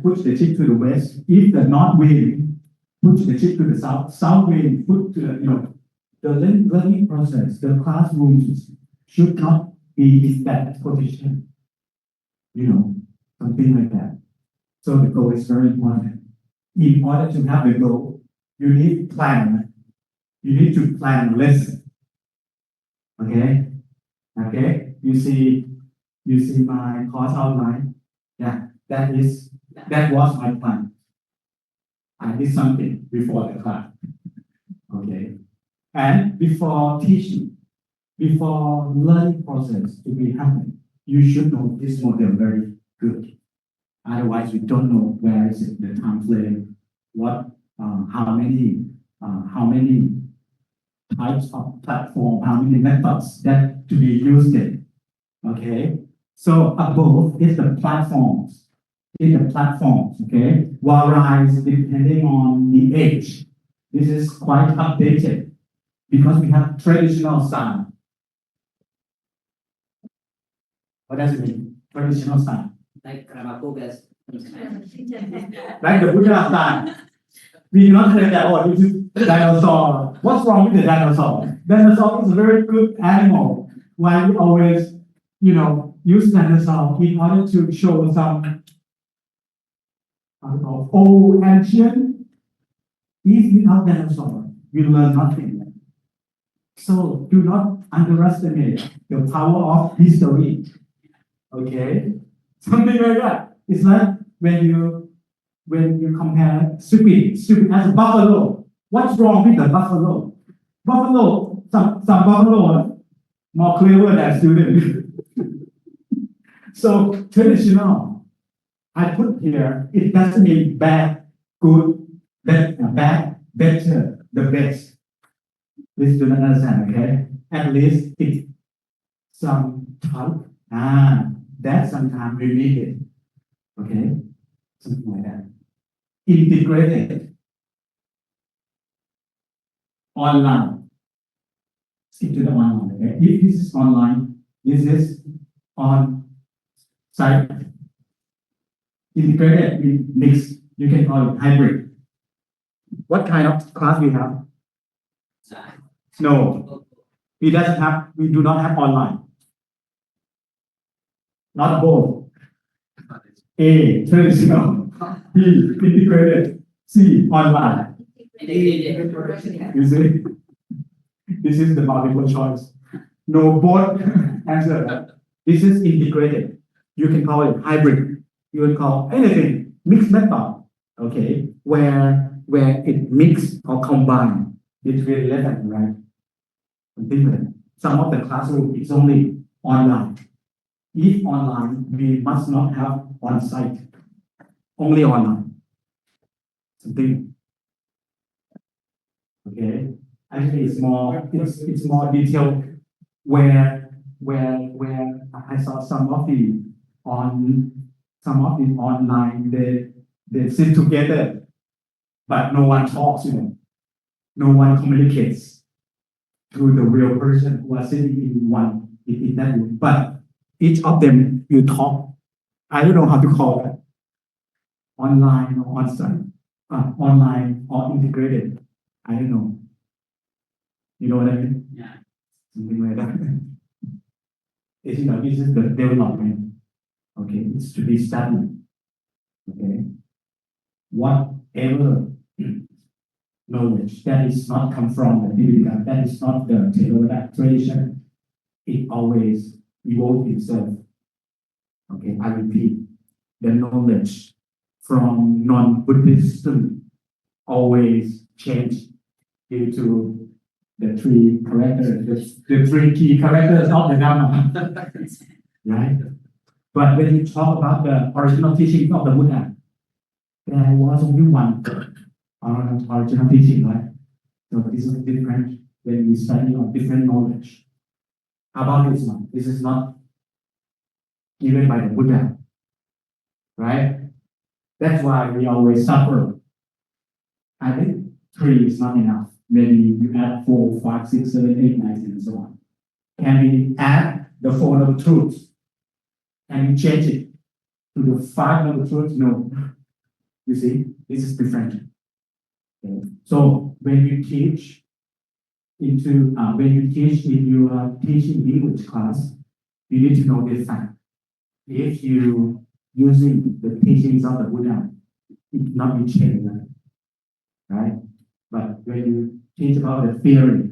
push the ship to the west. If the north wind, push the ship to the south. South wind, put to the learning process, the classrooms should not be in that position. Something like that. So the goal is very important. In order to have the goal, you need plan. You need to plan a lesson. Okay? Okay? You see my course outline? Yeah, that was my plan. I did something before the class. Okay? And before teaching, before learning process to be happening, you should know this model very good. Otherwise, you don't know where is it, the time frame, how many types of platform, how many methods that to be used in. Okay, so above is the platforms. Okay, varies depending on the age. This is quite updated because we have traditional style. What does it mean? Traditional style. like grammar progress. Like the Buddha style. We do not say that, oh, this is dinosaur. What's wrong with the dinosaur? Dinosaur is a very good animal. Why we always, use dinosaur in order to show some old ancient. If without dinosaur, we learn nothing. So do not underestimate the power of history. Okay? Something like that. It's like when you compare stupid as a buffalo. What's wrong with the buffalo? Some buffalo are more clever than students. So traditional, I put here, it doesn't mean bad, good, bad, better, the best. Please do not understand, okay? At least it's some type, that sometimes we need it. Okay? Something like that. Integrated. Online. Stick to the online, okay? If this is online, this is on site. Integrated with mixed, you can call it hybrid. What kind of class we have? No, we do not have online. Not both. A, traditional. B, integrated. C, online. You see? This is the multiple choice. No, both answer. This is integrated. You can call it hybrid. You can call anything mixed method. Okay, where it mix or combine between left and right. Different. Some of the classroom is only online. If online, we must not have on site. Only online. Something. Okay, actually it's more detailed where I saw some of the online they sit together, but no one talks, no one communicates to the real person who are sitting in that room. But each of them you talk. I don't know how to call that. Online or on-site, online or integrated. I don't know. You know what I mean? Yeah. Something like that. This is the development. Okay, it's to be studied. Okay, whatever knowledge that is not come from the biblical, that is not the THERAVADA tradition, it always evolves itself. Okay, I repeat, the knowledge from non-Buddhism always change due to the three characters, the three key characters of the Dhamma, right? But when you talk about the original teaching of the Buddha, there was only one original teaching, right? So this is different when we study on different knowledge. About this one, this is not given by the Buddha, right? That's why we always suffer. I think 3 is not enough. Maybe you add 4, 5, 6, 7, 8, 9, and so on. Can we add the 4 noble truths? Can we change it to the 5 noble truths? No. You see, this is different. Okay. So when you teach in your teaching English class, you need to know this fact. If you using the teachings of the Buddha, it cannot be changed, right? But when you teach about the theory,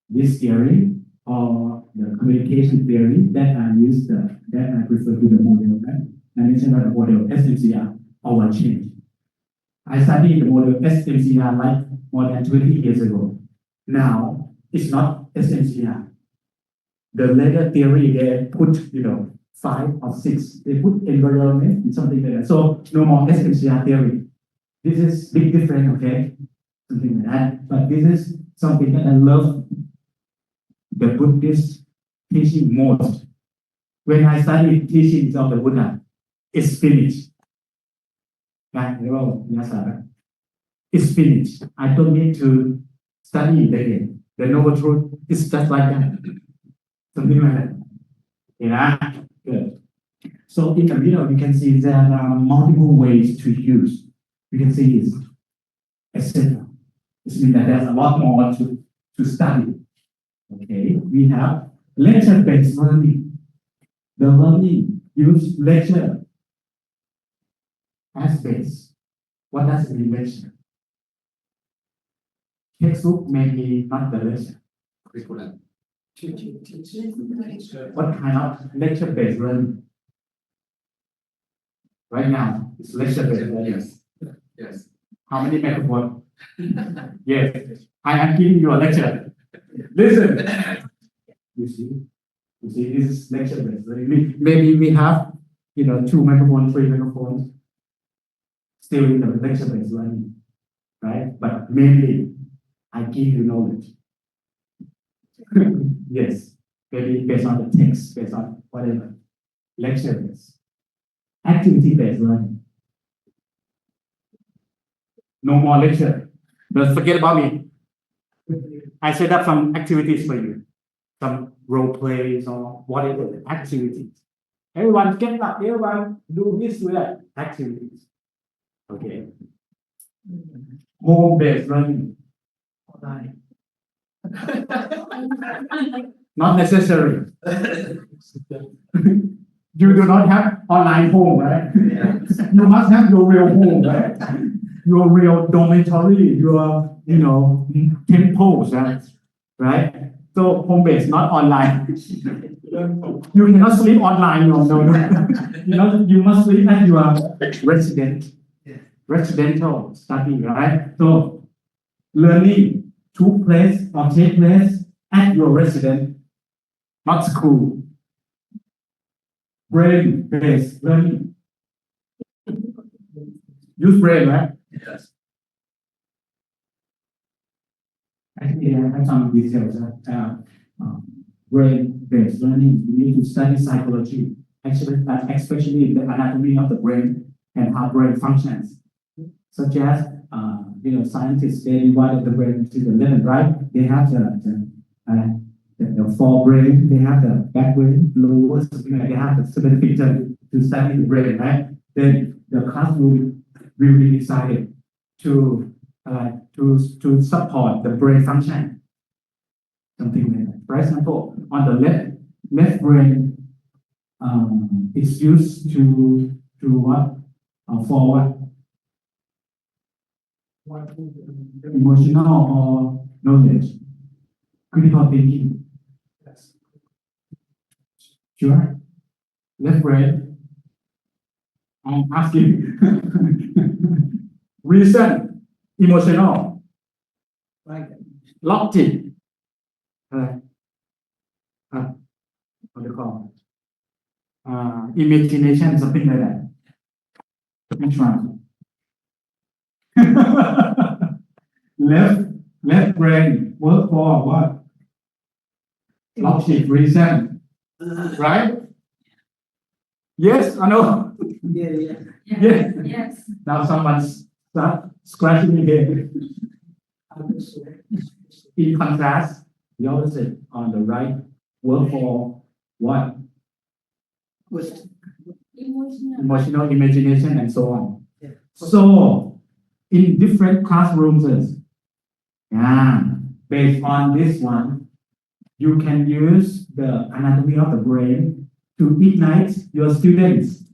this theory or the communication theory that I prefer to the model, right? I mentioned about the model SMCR or change. I studied the model SMCR like more than 20 years ago. Now it's not SMCR. The later theory they put 5 or 6. They put environment and something like that. So no more SMCR theory. This is big difference, okay? Something like that. But this is something that I love the Buddhist teaching most. When I studied teachings of the Buddha, it's finished. It's finished. I don't need to study it again. The noble truth is just like that. Something like that. Yeah. Good. So in the middle, you can see there are multiple ways to use. You can see this, etc. This means that there's a lot more to study. Okay, we have lecture-based learning. The learning use lecture as base. What does it mean lecture? Textbook may be not the lecture. Curriculum. What kind of lecture-based learning? Right now, it's lecture-based learning. Yes. Yes. How many microphones? Yes. I am giving you a lecture. Listen. You see, this is lecture-based learning. Maybe we have, 2 microphones, 3 microphones, still in the lecture-based learning, right? But mainly, I give you knowledge. Yes, maybe based on the text, based on whatever. Lecture-based. Activity-based learning. No more lecture. But forget about me. I set up some activities for you. Some role plays or whatever activities. Everyone get up, everyone do this, do that. Activities. Okay. Home-based learning. Not necessary. You do not have online home, right? You must have your real home, right? Your real dormitory, your, temples, right? So home-based, not online. You cannot sleep online, no. You must sleep at your residential study, right? So learning took place or take place at your residence, not school. Brain-based learning. Use brain, right? Yes. Actually, I have some details that brain-based learning. You need to study psychology, actually, especially the anatomy of the brain and how brain functions, such as scientists they divided the brain into the 11, right? They have the forebrain, they have the back brain, lower, something like they have the specific term to study the brain, right? Then the class will be decided to support the brain function, something like that. For example, on the left brain is used to what? For what? Emotional or knowledge, critical thinking. Sure. Left brain. I'm asking. Reason, emotional, Right. logic. What do you call? Imagination, something like that. Which one? left brain work for what? Logic, reason, right? Yes, I know. Yeah. Yes. Yes. Now someone's start scratching again. In contrast, the opposite on the right work for what? Emotional, imagination, and so on. Yeah. So, in different classrooms, based on this one, you can use the anatomy of the brain to ignite your students'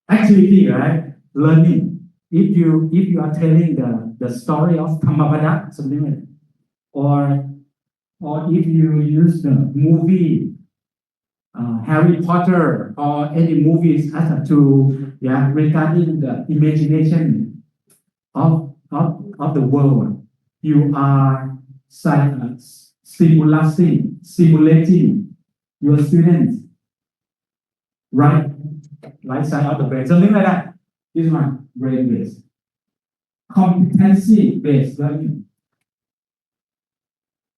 activity, right? Learning. If you are telling the story of THERAVADA, something like that, or if you use the movie Harry Potter or any movies as a tool, regarding the imagination of the world, you are simulating your students right side of the brain, something like that. This one, brain-based. Competency-based learning.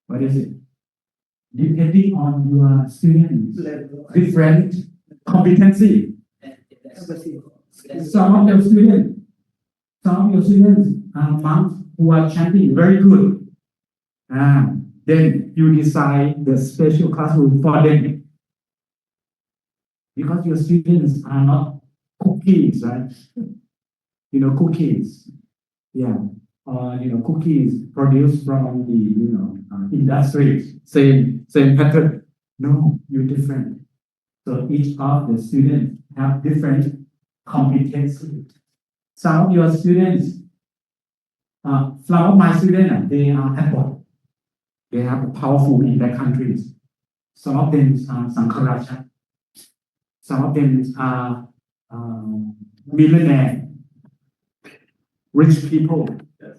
What is it? Depending on your students, different competency. Some of your students are monks who are chanting very good. Then you decide the special classroom for them. Because your students are not cookies, right? Cookies. Yeah. Cookies produced from the industry. Same pattern. No, you're different. So each of the students have different competency. Some of your students, some of my students, they are Apple. They are powerful in their countries. Some of them are Sankarachat. Some of them are millionaire, rich people.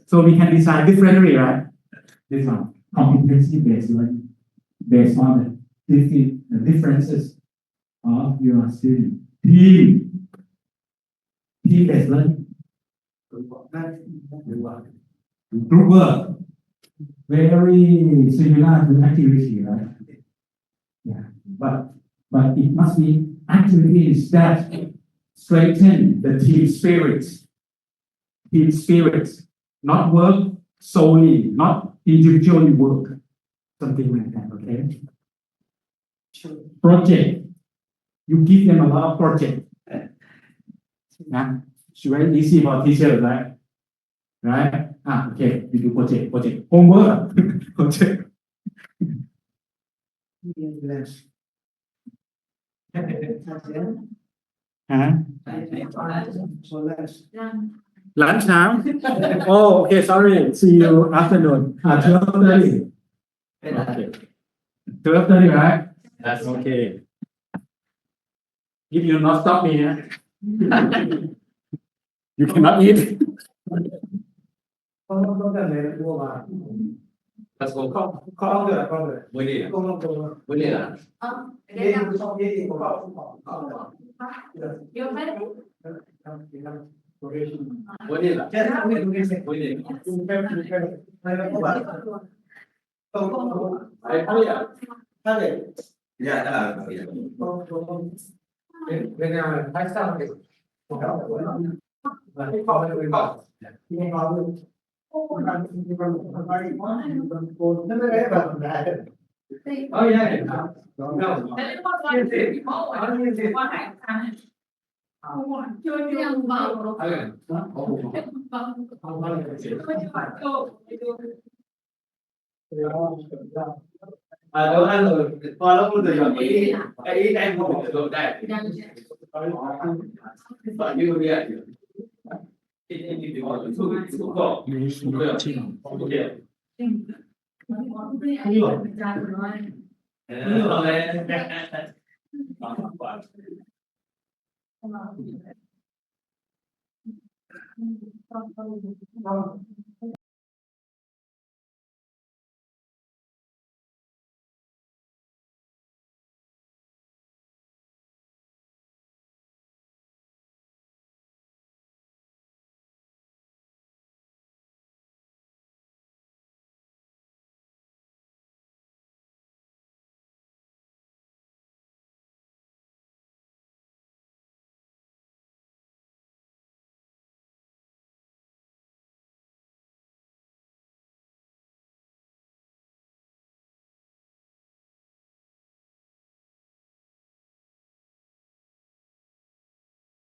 So we can decide differently, right? This one, competency-based learning, based on the differences of your student. Team-based learning. Group work. Very similar to activity, right? Yeah, but it must be activities that strengthen the team spirit. Team spirit, not work solely, not individually work, something like that. Okay. Project. You give them a lot of project. It's very easy for teachers, right? Right? Okay. You do project. Homework. Project. Lunchtime? Oh, okay, sorry. See you afternoon. 12:30. Okay. 12:30, right? That's okay. If you not stop me, you cannot eat. Let's go. Mới đi à? Mới đi à? You're ready? Mới đi à? Mới đi. Sao để Dạ, đó là bên nào là phải sao thì và cái con nó bị bỏng. nó mới đấy vào đại Ôi dạ. Đâu. Đấy con coi thì mẫu ở như thế qua hải sản. Chưa vào. Đâu ăn rồi, qua lúc bây giờ cái ý em không được rồi đây. Và như vậy thì gọi là thuốc cỏ, thuốc điện.